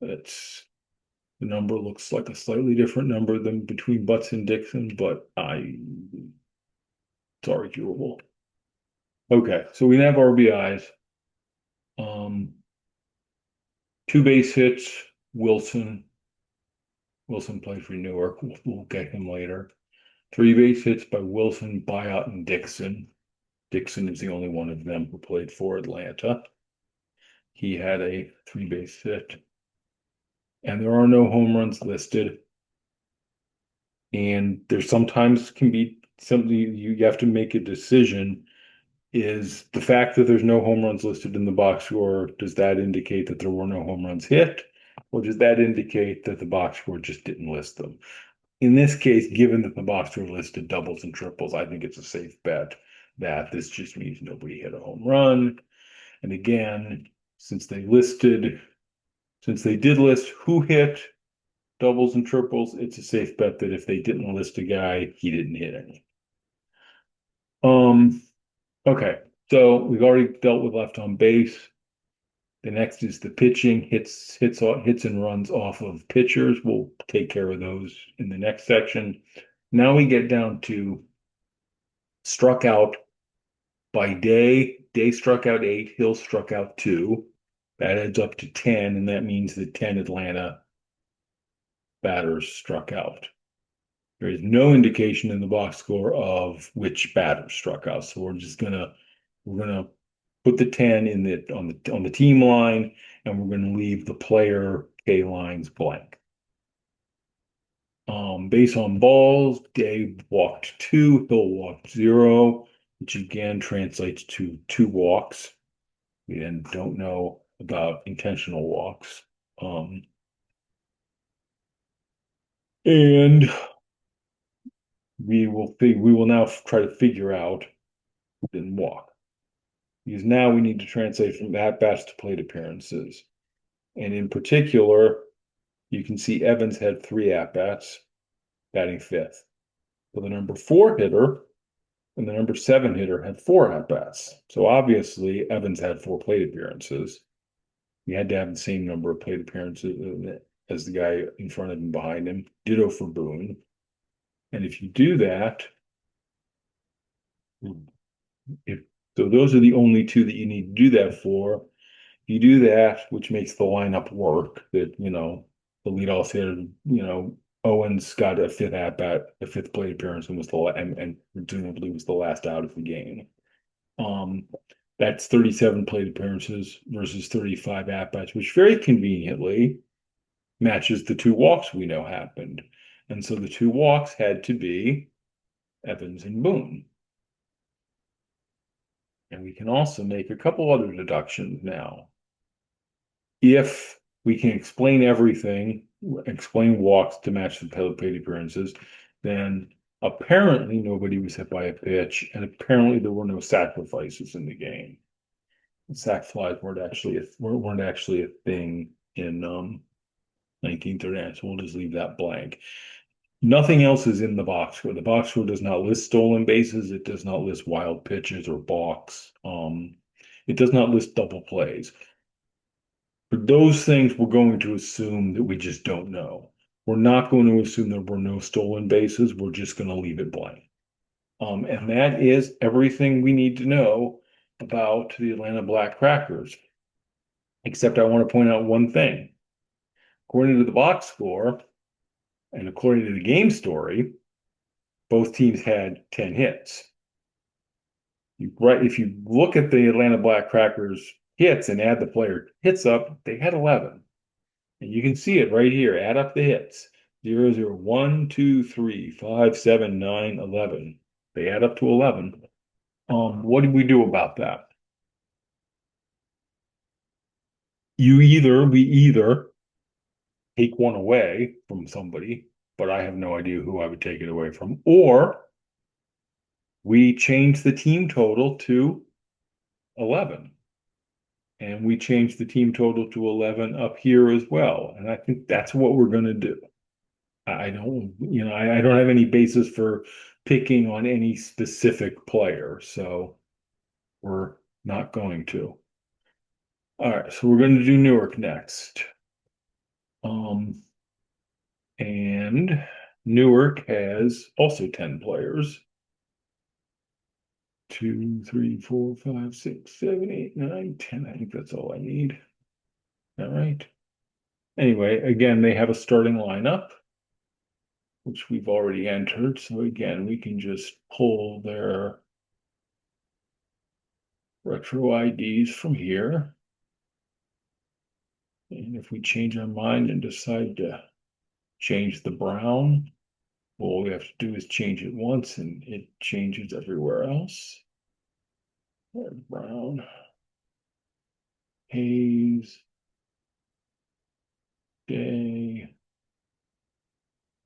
Speaker 1: That's the number looks like a slightly different number than between Butts and Dixon, but it's arguable. Okay, so we have RBIs. 2 base hits, Wilson. Wilson played for Newark. We'll get him later. 3 base hits by Wilson, Byatt, and Dixon. Dixon is the only one of them who played for Atlanta. He had a 3 base hit. And there are no home runs listed. And there sometimes can be something you have to make a decision. Is the fact that there's no home runs listed in the box score, does that indicate that there were no home runs hit? Or does that indicate that the box score just didn't list them? In this case, given that the box score listed doubles and triples, I think it's a safe bet that this just means nobody hit a home run. And again, since they did list who hit doubles and triples, it's a safe bet that if they didn't list a guy, he didn't hit any. Okay, so we've already dealt with left on base. The next is the pitching, hits and runs off of pitchers. We'll take care of those in the next section. Now we get down to struck out by Day. Day struck out 8, Hill struck out 2. That adds up to 10, and that means that 10 Atlanta batters struck out. There is no indication in the box score of which batter struck out. So we're gonna put the 10 in on the team line, and we're gonna leave the player K lines blank. Base on balls, Dave walked 2, Hill walked 0, which again translates to 2 walks. We then don't know about intentional walks. And we will now try to figure out who didn't walk. Because now we need to translate from at-bats to plate appearances. And in particular, you can see Evans had 3 at-bats, batting 5th. So the number 4 hitter and the number 7 hitter had 4 at-bats. So obviously, Evans had 4 plate appearances. He had to have the same number of plate appearances as the guy in front of him, behind him. Ditto for Boone. And if you do that, so those are the only 2 that you need to do that for. If you do that, which makes the lineup work, that, the leadoff hitter, Owens got a 5th at bat, a 5th plate appearance, and and presumably was the last out of the game. That's 37 plate appearances versus 35 at bats, which very conveniently matches the 2 walks we know happened. And so the 2 walks had to be Evans and Boone. And we can also make a couple other deductions now. If we can explain everything, explain walks to match the plate appearances, then apparently nobody was hit by a pitch, and apparently there were no sacrifices in the game. Sack flies weren't actually a thing in 1939, so we'll just leave that blank. Nothing else is in the box score. The box score does not list stolen bases. It does not list wild pitches or balks. It does not list double plays. For those things, we're going to assume that we just don't know. We're not going to assume there were no stolen bases. We're just going to leave it blank. And that is everything we need to know about the Atlanta Black Crackers. Except I want to point out one thing. According to the box score and according to the game story, both teams had 10 hits. Right, if you look at the Atlanta Black Crackers hits and add the player hits up, they had 11. And you can see it right here. Add up the hits. 0, 0, 1, 2, 3, 5, 7, 9, 11. They add up to 11. What do we do about that? We either take one away from somebody, but I have no idea who I would take it away from, or we change the team total to 11. And we change the team total to 11 up here as well. And I think that's what we're going to do. I don't, I don't have any basis for picking on any specific player, so we're not going to. All right, so we're going to do Newark next. Um, and Newark has also 10 players. 2, 3, 4, 5, 6, 7, 8, 9, 10. I think that's all I need. All right. Anyway, again, they have a starting lineup, which we've already entered. So again, we can just pull their retro IDs from here. And if we change our mind and decide to change the brown, all we have to do is change it once and it changes everywhere else. There's brown, haze, day,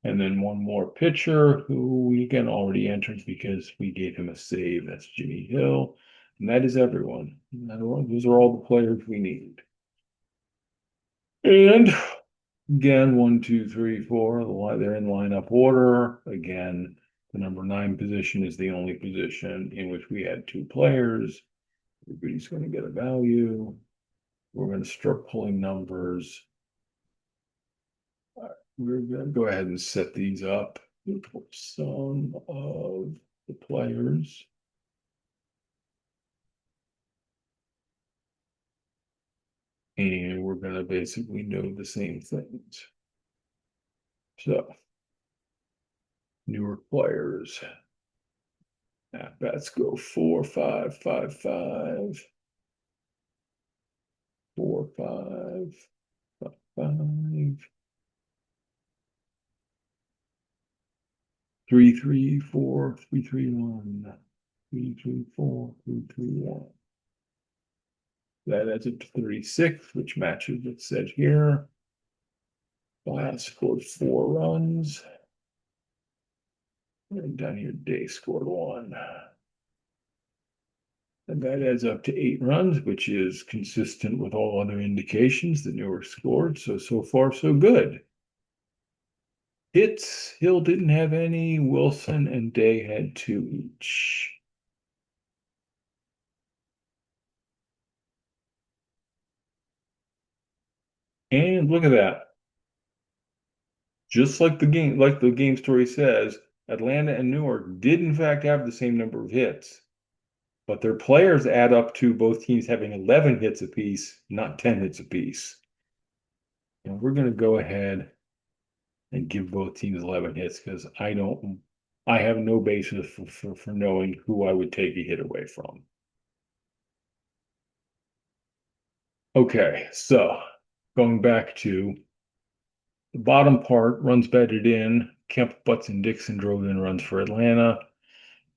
Speaker 1: and then one more pitcher who we again already entered because we gave him a save. That's Jimmy Hill. And that is everyone. Those are all the players we need. And again, 1, 2, 3, 4. They're in lineup order. Again, the number 9 position is the only position in which we had 2 players. Everybody's going to get a value. We're going to start pulling numbers. We're going to go ahead and set these up. Some of the players. And we're going to basically know the same things. So, newer players. At bats go 4, 5, 5, 5. 4, 5, 5, 5. 3, 3, 4, 3, 3, 1. 3, 3, 4, 3, 3, 1. That adds up to 36, which matches what's said here. Glass scored 4 runs. And down here, Day scored 1. And that adds up to 8 runs, which is consistent with all other indications that Newark scored. So far, so good. Hits, Hill didn't have any. Wilson and Day had 2 each. And look at that. Just like the game story says, Atlanta and Newark did in fact have the same number of hits, but their players add up to both teams having 11 hits apiece, not 10 hits apiece. And we're going to go ahead and give both teams 11 hits because I have no basis for knowing who I would take a hit away from. Okay, so going back to the bottom part, runs batted in. Kemp, Butts, and Dixon drove in runs for Atlanta.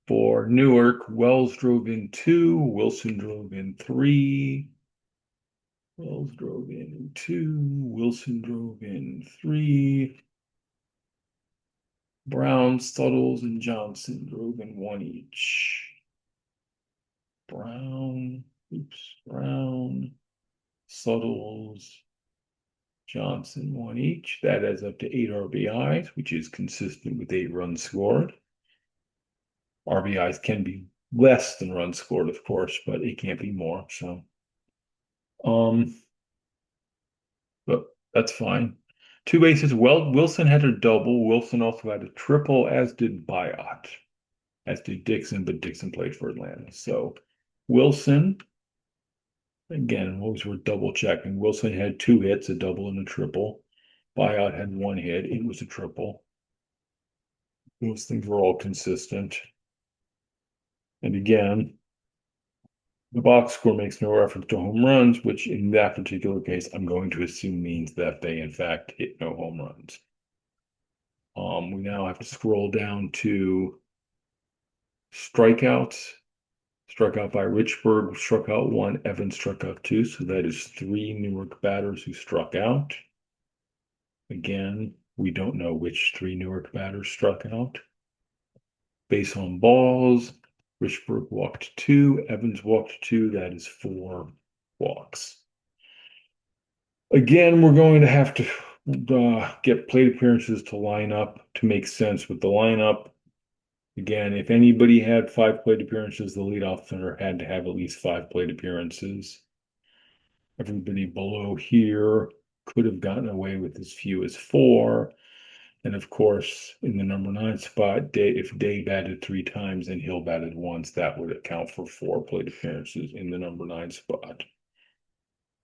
Speaker 1: For Newark, Wells drove in 2, Wilson drove in 3. Wells drove in 2, Wilson drove in 3. Brown, Suttles, and Johnson drove in 1 each. Brown, Oops, Brown, Suttles, Johnson, one each. That adds up to 8 RBIs, which is consistent with 8 runs scored. RBIs can be less than runs scored, of course, but it can't be more. So, um, but that's fine. Two bases. Well, Wilson had a double. Wilson also had a triple, as did Biot, as did Dixon, but Dixon played for Atlanta. So Wilson, again, always we're double checking. Wilson had 2 hits, a double and a triple. Biot had 1 hit. It was a triple. Those things were all consistent. And again, the box score makes no reference to home runs, which in that particular case, I'm going to assume means that they in fact hit no home runs. We now have to scroll down to strikeouts. Struck out by Richburg, struck out 1, Evans struck out 2. So that is 3 Newark batters who struck out. Again, we don't know which 3 Newark batters struck out. Base on balls, Richburg walked 2, Evans walked 2. That is 4 walks. Again, we're going to have to get plate appearances to line up to make sense with the lineup. Again, if anybody had 5 plate appearances, the leadoff hitter had to have at least 5 plate appearances. Everybody below here could have gotten away with as few as 4. And of course, in the number 9 spot, if Day batted 3 times and Hill batted once, that would account for 4 plate appearances in the number 9 spot.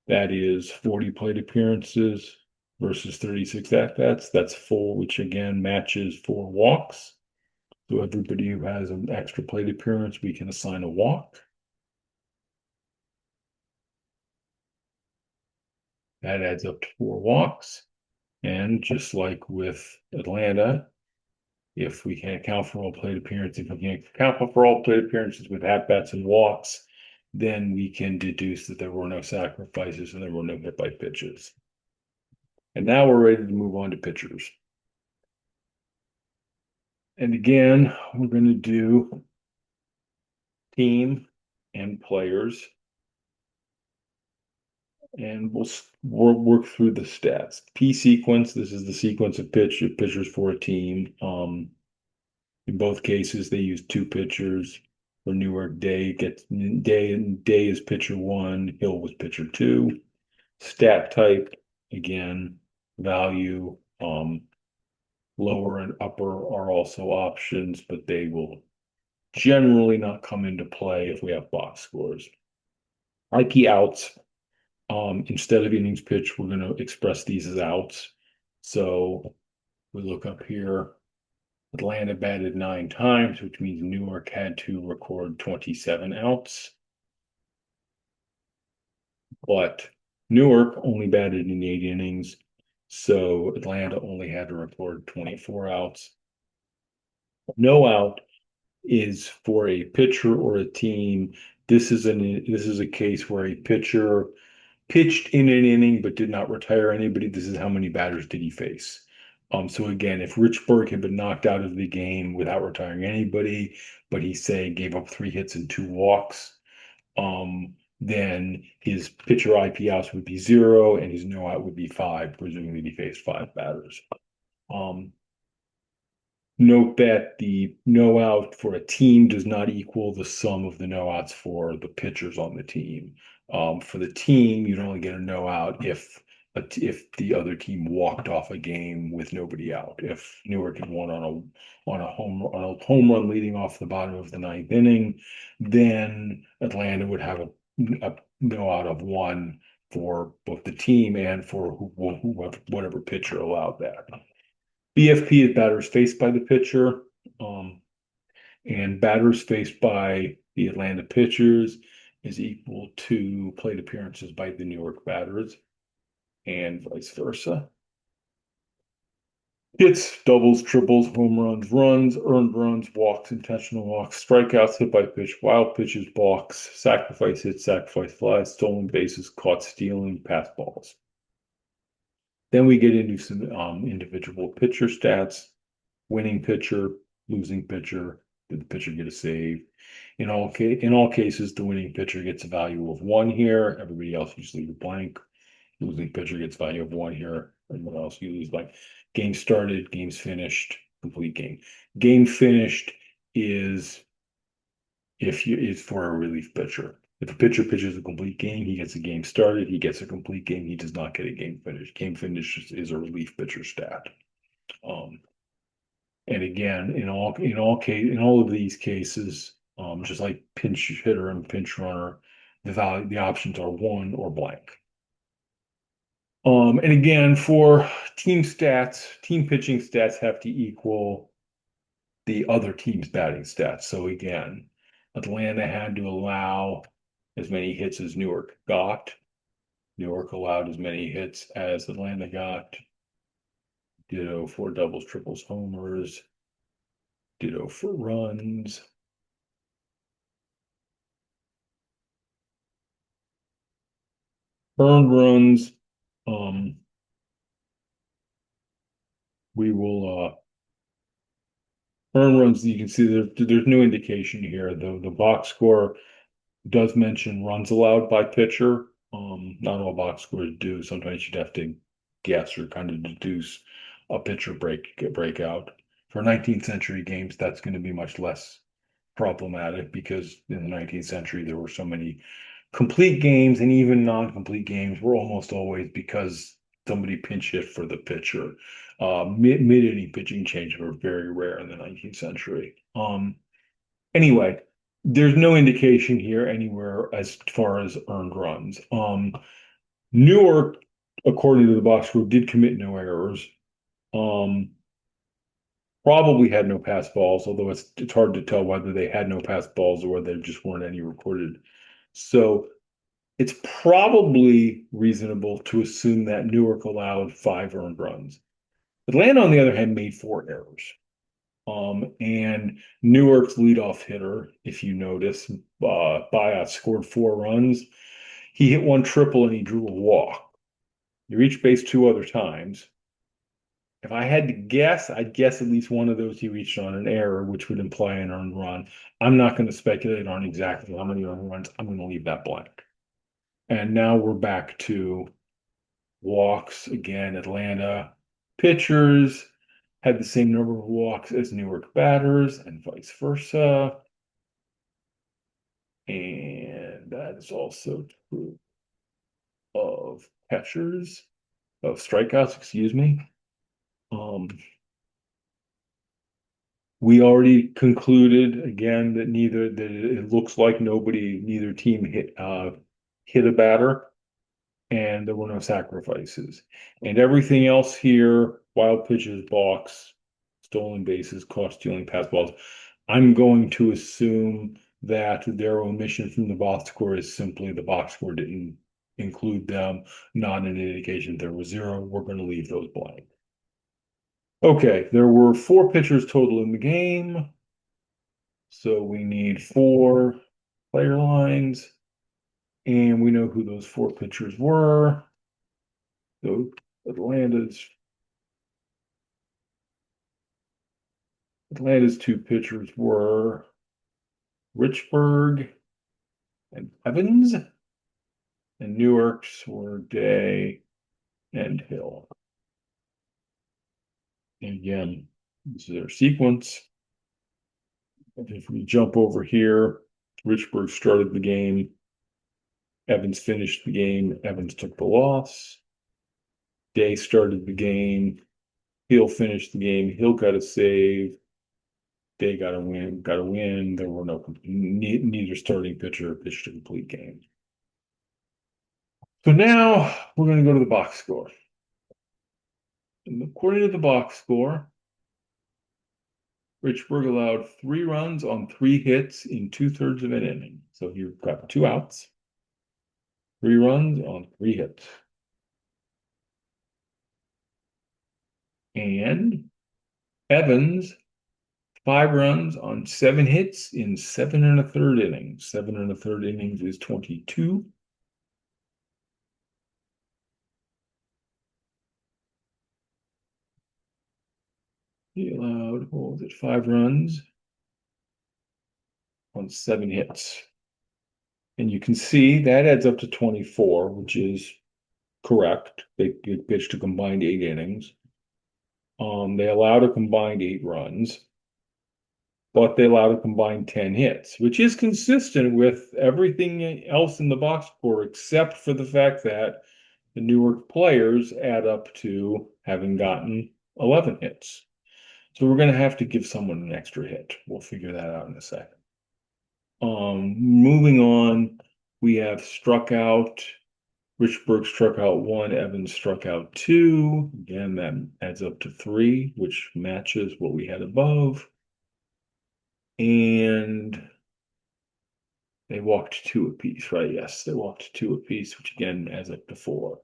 Speaker 1: That is 40 plate appearances versus 36 at-bats. That's 4, which again matches 4 walks. So everybody who has an extra plate appearance, we can assign a walk. That adds up to 4 walks. And just like with Atlanta, if we can account for all plate appearances, if we can account for all plate appearances with at-bats and walks, then we can deduce that there were no sacrifices and there were no hit by pitches. And now we're ready to move on to pitchers. And again, we're going to do team and players. And we'll work through the stats. P sequence, this is the sequence of pitchers for a team. In both cases, they use 2 pitchers. For Newark, Day is pitcher 1, Hill was pitcher 2. Stat type, again, value, lower and upper are also options, but they will generally not come into play if we have box scores. IP outs, instead of innings pitched, we're going to express these as outs. So we look up here. Atlanta batted 9 times, which means Newark had to record 27 outs. But Newark only batted in 8 innings, so Atlanta only had to record 24 outs. No out is for a pitcher or a team. This is a case where a pitcher pitched in an inning but did not retire anybody. This is how many batters did he face. So again, if Richburg had been knocked out of the game without retiring anybody, but he say gave up 3 hits and 2 walks, then his pitcher IP outs would be 0 and his no out would be 5, presuming that he faced 5 batters. Note that the no out for a team does not equal the sum of the no outs for the pitchers on the team. For the team, you'd only get a no out if the other team walked off a game with nobody out. If Newark had won on a home run leading off the bottom of the 9th inning, then Atlanta would have a no out of 1 for both the team and for whatever pitcher allowed that. BFP is batters faced by the pitcher, and batters faced by the Atlanta pitchers is equal to plate appearances by the Newark batters, and vice versa. Hits, doubles, triples, home runs, runs, earned runs, walks, intentional walks, strikeouts, hit by pitch, wild pitches, balks, sacrifice hits, sacrifice flies, stolen bases, caught stealing, pass balls. Then we get into some individual pitcher stats, winning pitcher, losing pitcher, Did the pitcher get a save? In all cases, the winning pitcher gets a value of one here. Everybody else usually leave blank. Losing pitcher gets value of one here. Everyone else you lose blank. Game started, game's finished, complete game. Game finished is if you is for a relief pitcher. If a pitcher pitches a complete game, he gets a game started. He gets a complete game. He does not get a game finished. Game finished is a relief pitcher stat. Um, and again, in all of these cases, just like pinch hitter and pinch runner, the options are one or blank. And again, for team stats, team pitching stats have to equal the other team's batting stats. So again, Atlanta had to allow as many hits as Newark got. Newark allowed as many hits as Atlanta got. Ditto for doubles, triples, homers. Ditto for runs. Earned runs. Um, we will earn runs. You can see there's no indication here. The box score does mention runs allowed by pitcher. Not all box scores do. Sometimes you'd have to guess or kind of deduce a pitcher breakout. For 19th century games, that's going to be much less problematic because in the 19th century there were so many complete games, and even non-complete games were almost always because somebody pinch hit for the pitcher. Mid-inning pitching changes were very rare in the 19th century. Anyway, there's no indication here anywhere as far as earned runs. Newark, according to the box score, did commit no errors. Um, Probably had no pass balls, although it's hard to tell whether they had no pass balls or whether there just weren't any recorded. So it's probably reasonable to assume that Newark allowed five earned runs. Atlanta, on the other hand, made four errors. And Newark's leadoff hitter, if you notice, Biot scored four runs. He hit one triple and he drew a walk. He reached base two other times. If I had to guess, I'd guess at least one of those he reached on an error, which would imply an earned run. I'm not going to speculate on exactly how many earned runs. I'm going to leave that blank. And now we're back to walks again. Atlanta pitchers had the same number of walks as Newark batters, and vice versa. And that is also true of catchers, of strikeouts, excuse me. Um, we already concluded again that it looks like neither team hit a batter, and there were no sacrifices. And everything else here, wild pitches, balks, stolen bases, caught stealing pass balls, I'm going to assume that their omission from the box score is simply the box score didn't include them, not an indication there was zero. We're going to leave those blank. Okay, there were four pitchers total in the game. So we need four player lines, and we know who those four pitchers were. So Atlanta's Atlanta's two pitchers were Richburg and Evans, and Newark's were Day and Hill. And again, this is their sequence. If we jump over here, Richburg started the game. Evans finished the game. Evans took the loss. Day started the game. Hill finished the game. Hill got a save. Day got a win. Got a win. There were neither starting pitcher pitched a complete game. So now we're going to go to the box score. And according to the box score, Richburg allowed 3 runs on 3 hits in 2/3 of an inning. So you've got 2 outs, 3 runs on 3 hits. And Evans, 5 runs on 7 hits in 7 1/3 innings. 7 1/3 innings is 22. He allowed, what was it, 5 runs on 7 hits. And you can see that adds up to 24, which is correct. They pitched a combined 8 innings. They allowed a combined 8 runs, but they allowed a combined 10 hits, which is consistent with everything else in the box score, except for the fact that the Newark players add up to having gotten 11 hits. So we're going to have to give someone an extra hit. We'll figure that out in a second. Moving on, we have struck out. Richburg struck out 1, Evans struck out 2. Again, that adds up to 3, which matches what we had above. And they walked 2 apiece, right? Yes, they walked 2 apiece, which again adds up to 4.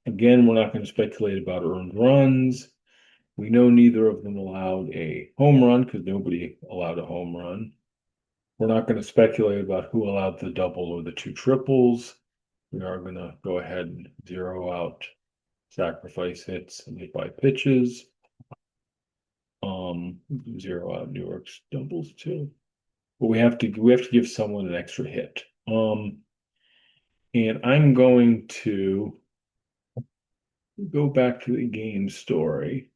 Speaker 1: Again, we're not going to speculate about earned runs. We know neither of them allowed a home run because nobody allowed a home run. We're not going to speculate about who allowed the double or the 2 triples. We are going to go ahead and zero out sacrifice hits and hit by pitches. Zero out Newark's doubles too. But we have to give someone an extra hit. And I'm going to go back to the game story.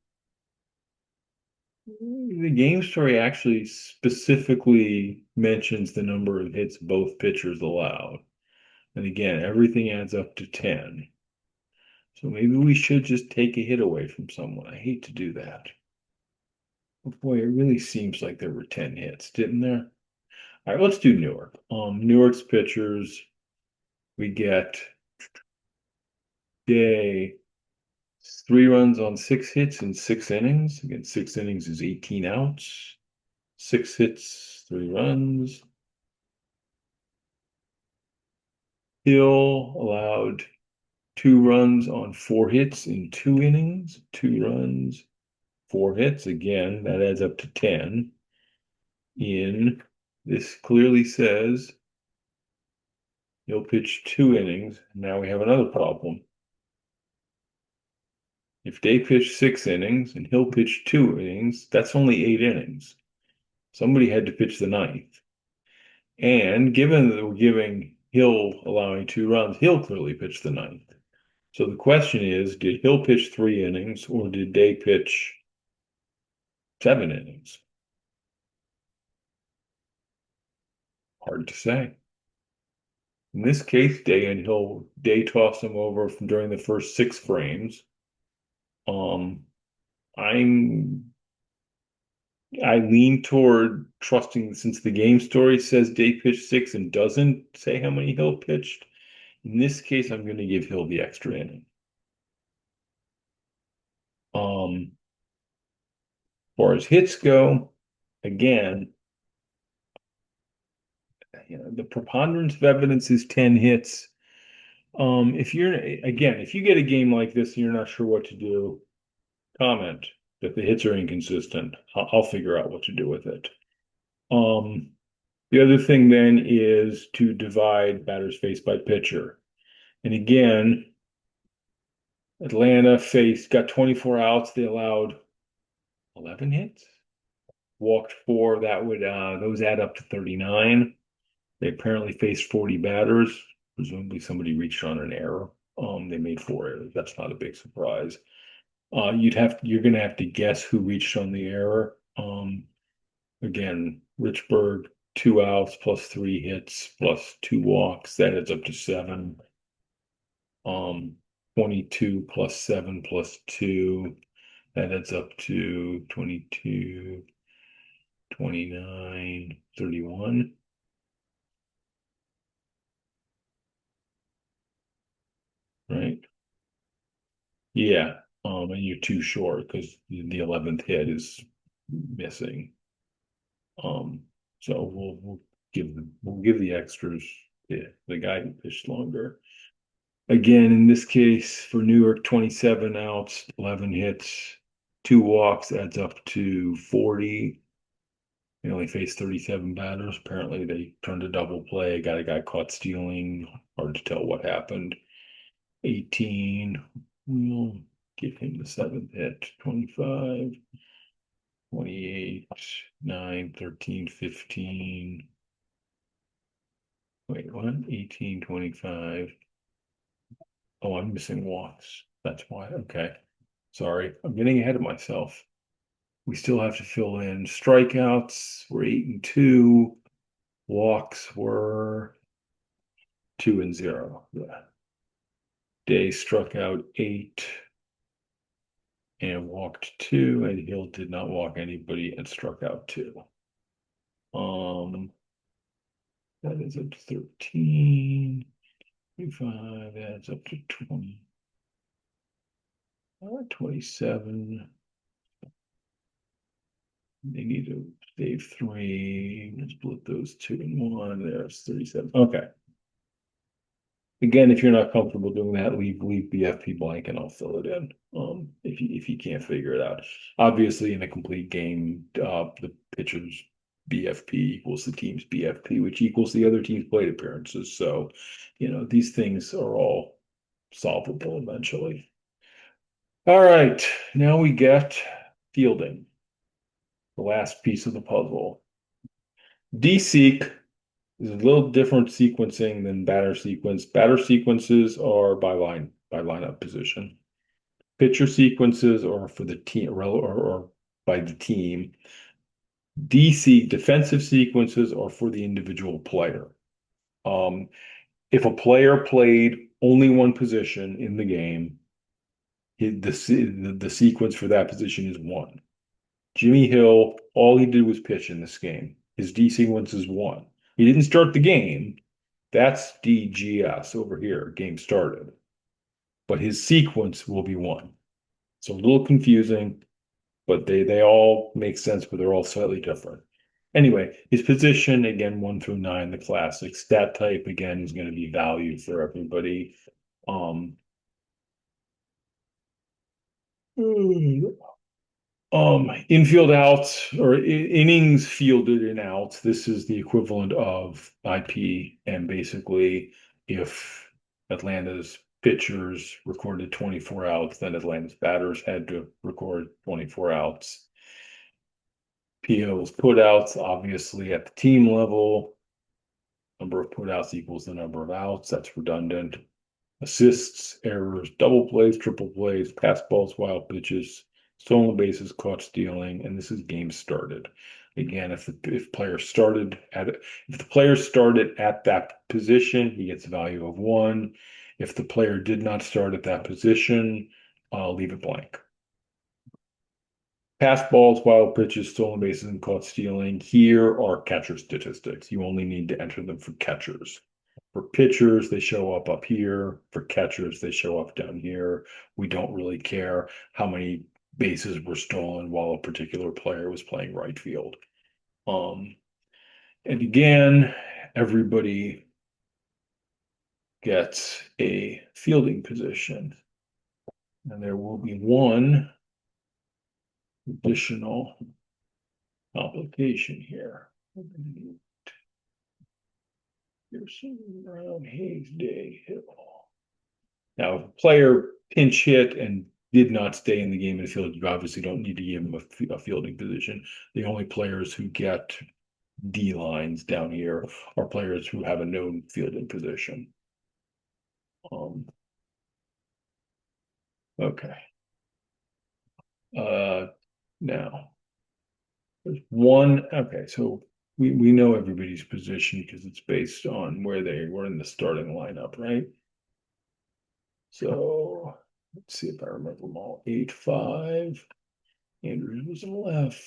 Speaker 1: The game story actually specifically mentions the number of hits both pitchers allowed. And again, everything adds up to 10. So maybe we should just take a hit away from someone. I hate to do that. But boy, it really seems like there were 10 hits, didn't there? All right, let's do Newark. Newark's pitchers, we get Day 3 runs on 6 hits in 6 innings. Again, 6 innings is 18 outs. 6 hits, 3 runs. Hill allowed 2 runs on 4 hits in 2 innings. 2 runs, 4 hits. Again, that adds up to 10. This clearly says Hill pitched 2 innings. Now we have another problem. If Day pitched 6 innings and Hill pitched 2 innings, that's only 8 innings. Somebody had to pitch the ninth. And given that we're giving Hill allowing 2 runs, Hill clearly pitched the ninth. So the question is, did Hill pitch 3 innings or did Day pitch 7 innings? Hard to say. In this case, Day tossed him over during the first 6 frames. I lean toward trusting since the game story says Day pitched 6 and doesn't say how many Hill pitched. In this case, I'm going to give Hill the extra inning. As far as hits go, again, the preponderance of evidence is 10 hits. If you get a game like this and you're not sure what to do, comment that the hits are inconsistent. I'll figure out what to do with it. The other thing then is to divide batters faced by pitcher. And again, Atlanta got 24 outs. They allowed 11 hits, walked 4. Those add up to 39. They apparently faced 40 batters. Presumably somebody reached on an error. They made 4 errors. That's not a big surprise. You're gonna have to guess who reached on the error. Again, Richburg, 2 outs plus 3 hits plus 2 walks. That adds up to 7. 22 plus 7 plus 2. That adds up to 22, 29, 31. Right? Yeah. And you're too short because the 11th hit is missing. So we'll give the extras the guy who pitched longer. Again, in this case, for Newark, 27 outs, 11 hits, 2 walks adds up to 40. They only faced 37 batters. Apparently, they turned a double play, got a guy caught stealing. Hard to tell what happened. 18. We'll give him the 7th hit. 25, 28, 9, 13, 15. Wait, what? 18, 25. Oh, I'm missing walks. That's why. Okay. Sorry. I'm getting ahead of myself. We still have to fill in strikeouts. We're 8 and 2. Walks were 2 and 0. Yeah. Day struck out 8 and walked 2, and Hill did not walk anybody and struck out 2. Um, that is up to 13. 25 adds up to 20. 27. They need to save 3. Let's split those 2 and 1. There's 37. Okay. Again, if you're not comfortable doing that, leave BFP blank and I'll fill it in. If you can't figure it out. Obviously, in a complete game, the pitcher's BFP equals the team's BFP, which equals the other team's plate appearances. So, these things are all solvable eventually. All right, now we get fielding, the last piece of the puzzle. D-seek is a little different sequencing than batter sequence. Batter sequences are by lineup position. Pitcher sequences are for the team or by the team. DC defensive sequences are for the individual player. Um, if a player played only one position in the game, the sequence for that position is one. Jimmy Hill, all he did was pitch in this game. His D sequence is one. He didn't start the game. That's DGS over here, game started. But his sequence will be one. So a little confusing, but they all make sense, but they're all slightly different. Anyway, his position, again, 1 through 9, the classic. Stat type, again, is going to be value for everybody. Um, Infield outs or innings fielded in outs. This is the equivalent of IP. And basically, if Atlanta's pitchers recorded 24 outs, then Atlanta's batters had to record 24 outs. PO's putouts, obviously at the team level. Number of putouts equals the number of outs. That's redundant. Assists, errors, double plays, triple plays, pass balls, wild pitches, stolen bases, caught stealing, and this is game started. Again, if the player started at that position, he gets a value of 1. If the player did not start at that position, leave it blank. Pass balls, wild pitches, stolen bases, and caught stealing. Here are catcher statistics. You only need to enter them for catchers. For pitchers, they show up here. For catchers, they show up down here. We don't really care how many bases were stolen while a particular player was playing right field. And again, everybody gets a fielding position. And there will be one additional complication here. Pearson, Brown, Hayes, Day, Hill. Now, if a player pinch hit and did not stay in the game in the field, you obviously don't need to give him a fielding position. The only players who get D lines down here are players who have a known fielding position. Okay. Now there's one. Okay, so we know everybody's position because it's based on where they were in the starting lineup, right? So let's see if I remember them all. 8-5. Andrews was in left.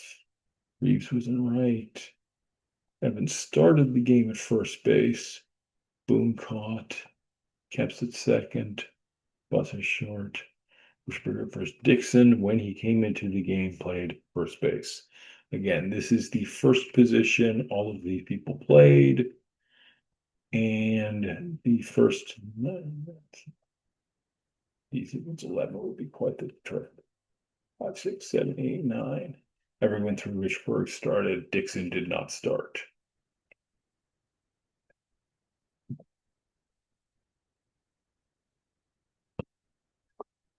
Speaker 1: Reeves was in right. Evans started the game at first base. Boone caught. Kemp's at second. Buster short. Bushberger first. Dixon, when he came into the game, played first base. Again, this is the first position all of these people played. And the first sequence 11 would be quite the trip. 5, 6, 7, 8, 9. Everyone through Richburg started. Dixon did not start.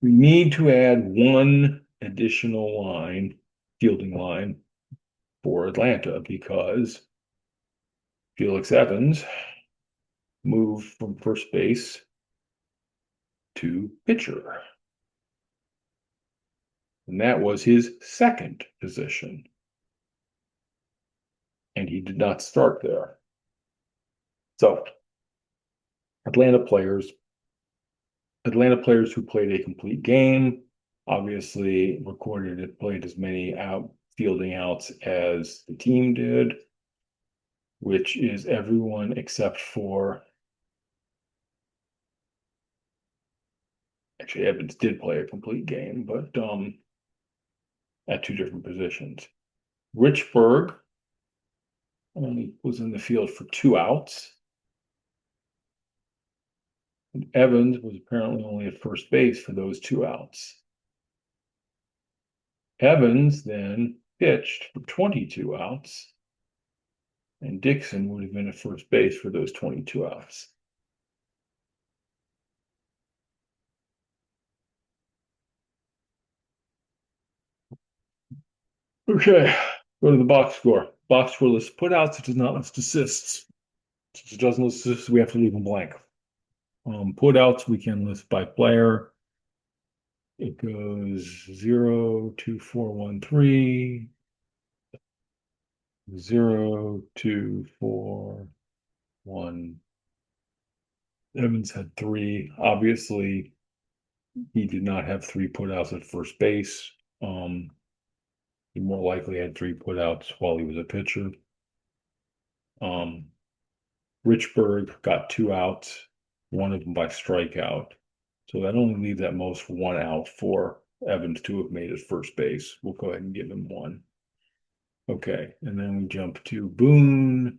Speaker 1: We need to add one additional line, fielding line, for Atlanta because Felix Evans moved from first base to pitcher. And that was his second position. And he did not start there. So, Atlanta players, Atlanta players who played a complete game, obviously recorded it, played as many fielding outs as the team did, which is everyone except for actually Evans did play a complete game, but at two different positions. Richburg only was in the field for 2 outs. And Evans was apparently only at first base for those 2 outs. Evans then pitched for 22 outs, and Dixon would have been at first base for those 22 outs. Okay, go to the box score. Box score lists putouts. It does not list assists. Since it doesn't list assists, we have to leave them blank. Putouts we can list by player. It goes 0, 2, 4, 1, 3, 0, 2, 4, 1. Evans had 3. Obviously, he did not have 3 putouts at first base. He more likely had 3 putouts while he was a pitcher. Richburg got 2 outs, one of them by strikeout. So that only leaves at most 1 out for Evans to have made at first base. We'll go ahead and give him 1. Okay, and then we jump to Boone,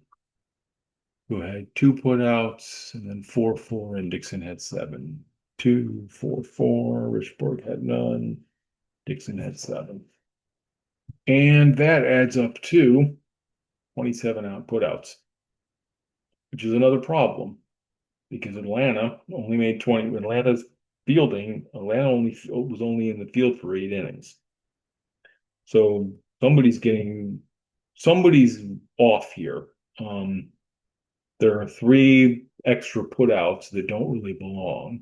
Speaker 1: who had 2 putouts, and then 4-4, and Dixon had 7. 2, 4-4, Richburg had none, Dixon had 7. And that adds up to 27 out putouts, which is another problem because Atlanta only made 20. Atlanta's fielding, Atlanta only was only in the field for 8 innings. So somebody's off here. There are 3 extra putouts that don't really belong.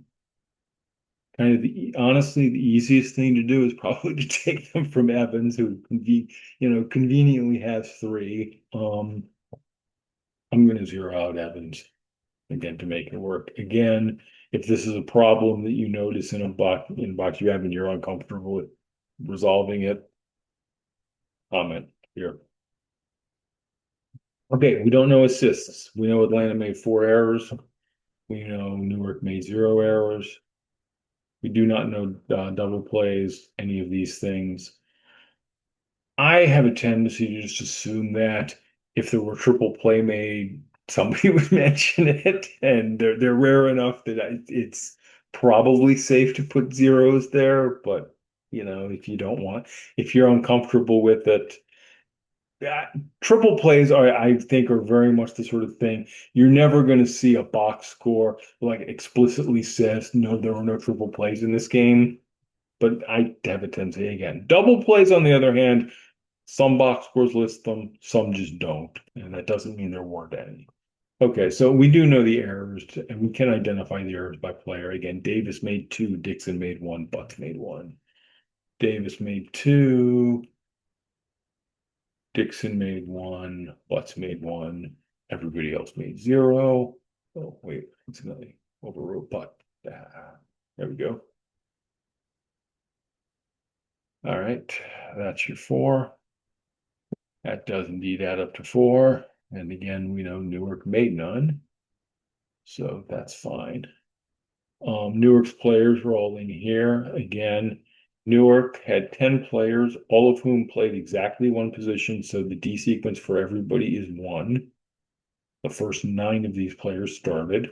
Speaker 1: Kind of honestly, the easiest thing to do is probably to take them from Evans, who conveniently has 3. I'm going to zero out Evans again to make it work. Again, if this is a problem that you notice in a box you have and you're uncomfortable with resolving it, comment here. Okay, we don't know assists. We know Atlanta made 4 errors. We know Newark made 0 errors. We do not know double plays, any of these things. I have a tendency to just assume that if there were triple play made, somebody would mention it, and they're rare enough that it's probably safe to put zeros there. But if you're uncomfortable with it, triple plays I think, are very much the sort of thing you're never going to see a box score like explicitly says no, there were no triple plays in this game. But I have a tendency again. Double plays, on the other hand, some box scores list them, some just don't, and that doesn't mean there weren't any. Okay, so we do know the errors, and we can identify the errors by player. Again, Davis made 2, Dixon made 1, Butts made 1. Davis made 2, Dixon made 1, Butts made 1. Everybody else made 0. Oh, wait, incidentally, overrode Butt. There we go. All right, that's your 4. That does indeed add up to 4. And again, we know Newark made none. So that's fine. Newark's players were all in here. Again, Newark had 10 players, all of whom played exactly 1 position. So the D sequence for everybody is 1. The first 9 of these players started.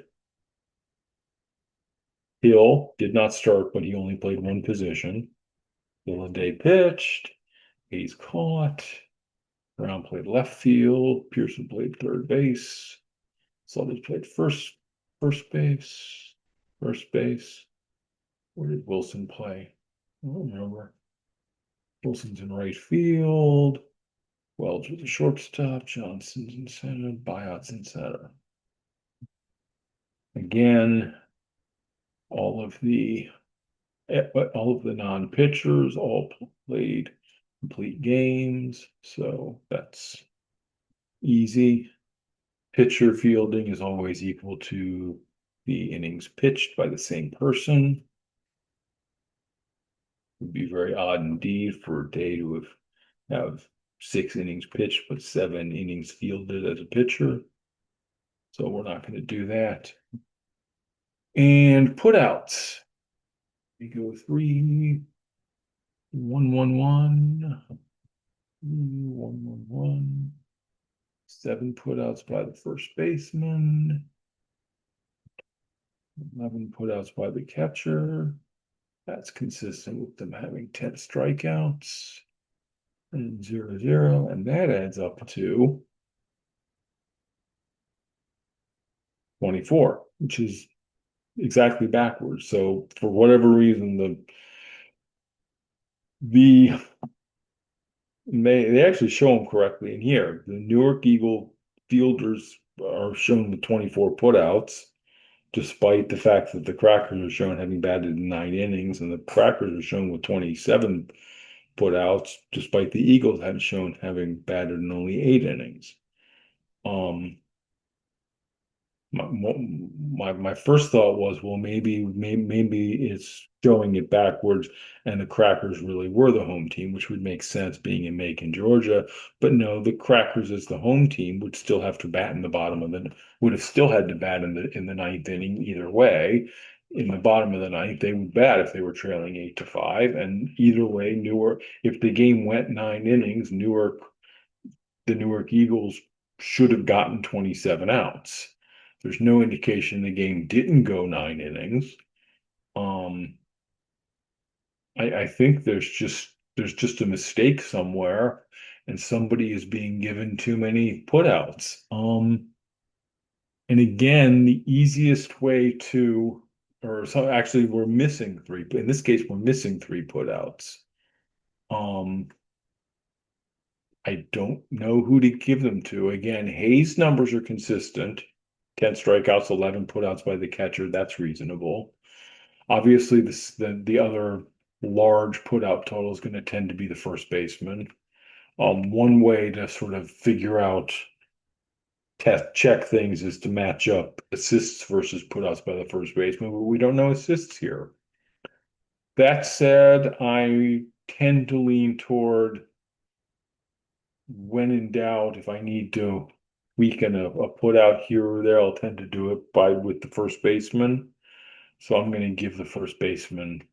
Speaker 1: Hill did not start, but he only played 1 position. Day pitched. He's caught. Brown played left field. Pearson played third base. Sluggers played first base. First base. Where did Wilson play? I don't remember. Wilson's in right field. Wells was a shortstop. Johnson's in center. Byott's in center. Again, all of the all of the non-pitchers all played complete games, so that's easy. Pitcher fielding is always equal to the innings pitched by the same person. Would be very odd indeed for a day to have 6 innings pitched, but 7 innings fielded as a pitcher. So we're not going to do that. And putouts. We go 3-1-1-1, 1-1-1, 7 putouts by the first baseman, 11 putouts by the catcher. That's consistent with them having 10 strikeouts and 0-0, and that adds up to 24, which is exactly backwards. So for whatever reason, the they actually show them correctly in here. The Newark Eagle fielders are shown with 24 putouts, despite the fact that the Crackers are shown having batted in 9 innings, and the Crackers are shown with 27 putouts, despite the Eagles having shown having batted in only 8 innings. Um, my first thought was, well, maybe it's showing it backwards, and the Crackers really were the home team, which would make sense being in Macon, Georgia. But no, the Crackers as the home team would still have to bat in the bottom of the would have still had to bat in the ninth inning either way. In the bottom of the ninth, they would bat if they were trailing 8-5, and either way, Newark. If the game went 9 innings, the Newark Eagles should have gotten 27 outs. There's no indication the game didn't go 9 innings. Um, I think there's just a mistake somewhere, and somebody is being given too many putouts. And again, the easiest way to, or so actually, we're missing three. In this case, we're missing 3 putouts. Um, I don't know who to give them to. Again, Hayes' numbers are consistent. 10 strikeouts, 11 putouts by the catcher. That's reasonable. Obviously, the other large putout total is going to tend to be the first baseman. One way to sort of figure out, check things is to match up assists versus putouts by the first baseman, but we don't know assists here. That said, I tend to lean toward, when in doubt, if I need to weaken a put out here or there, I'll tend to do it with the first baseman. So I'm going to give the first baseman,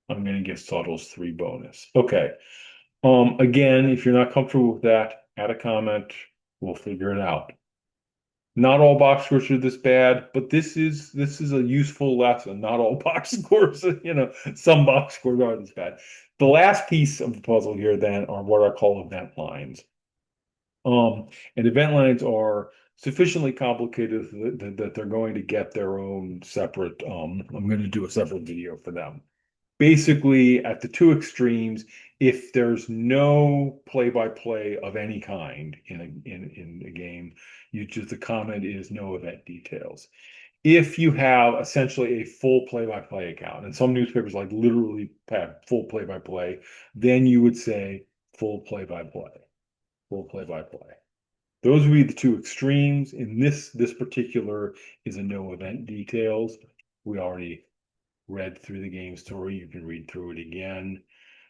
Speaker 1: I'm going to give Suttles 3 bonus. Okay. Again, if you're not comfortable with that, add a comment. We'll figure it out. Not all box scores are this bad, but this is a useful lesson. Not all box scores, some box scores are this bad. The last piece of the puzzle here then are what I call event lines. And event lines are sufficiently complicated that they're going to get their own separate. I'm going to do a separate video for them. Basically, at the two extremes, if there's no play-by-play of any kind in a game, the comment is no event details. If you have essentially a full play-by-play account, and some newspapers like literally have full play-by-play, then you would say full play-by-play, full play-by-play. Those would be the two extremes. In this particular is a no event details. We already read through the game story. You can read through it again.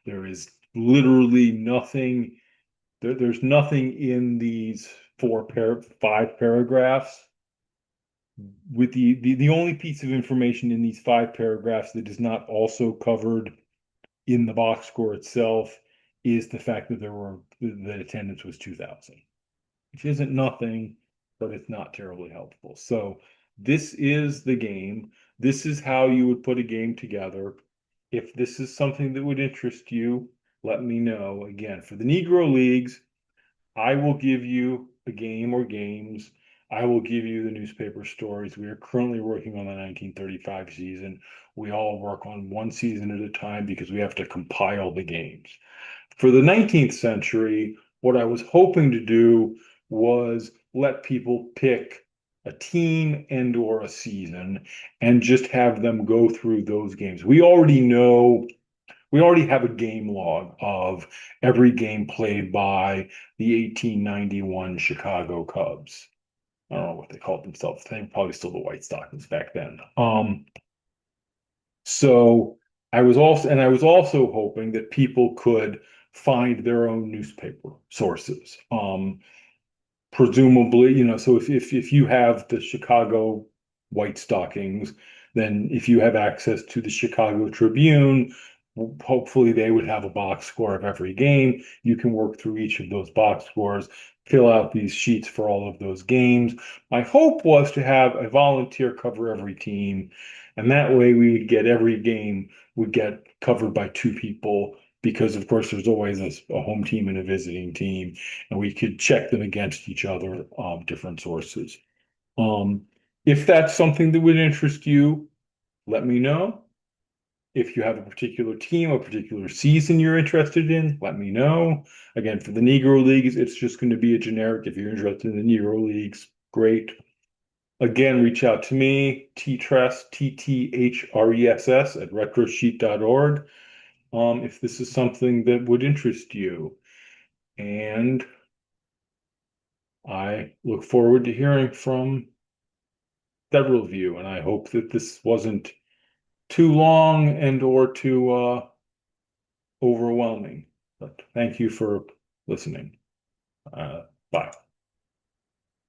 Speaker 1: There is literally nothing. There's nothing in these 5 paragraphs. With the only piece of information in these 5 paragraphs that is not also covered in the box score itself is the fact that the attendance was 2,000. Which isn't nothing, but it's not terribly helpful. So this is the game. This is how you would put a game together. If this is something that would interest you, let me know. Again, for the Negro Leagues, I will give you a game or games. I will give you the newspaper stories. We are currently working on the 1935 season. We all work on one season at a time because we have to compile the games. For the 19th century, what I was hoping to do was let people pick a team and or a season and just have them go through those games. We already have a game log of every game played by the 1891 Chicago Cubs. I don't know what they called themselves. They were probably still the White Stockings back then. So I was also hoping that people could find their own newspaper sources. Presumably, so if you have the Chicago White Stockings, then if you have access to the Chicago Tribune, hopefully they would have a box score of every game. You can work through each of those box scores, fill out these sheets for all of those games. My hope was to have a volunteer cover every team, and that way we would get every game would get covered by two people because of course there's always a home team and a visiting team, and we could check them against each other, different sources. Um, if that's something that would interest you, let me know. If you have a particular team, a particular season you're interested in, let me know. Again, for the Negro Leagues, it's just going to be a generic. If you're interested in the Negro Leagues, great. Again, reach out to me, ttress, ttress at retrosheet.org, if this is something that would interest you. And I look forward to hearing from several of you, and I hope that this wasn't too long and or too overwhelming. But thank you for listening. Bye.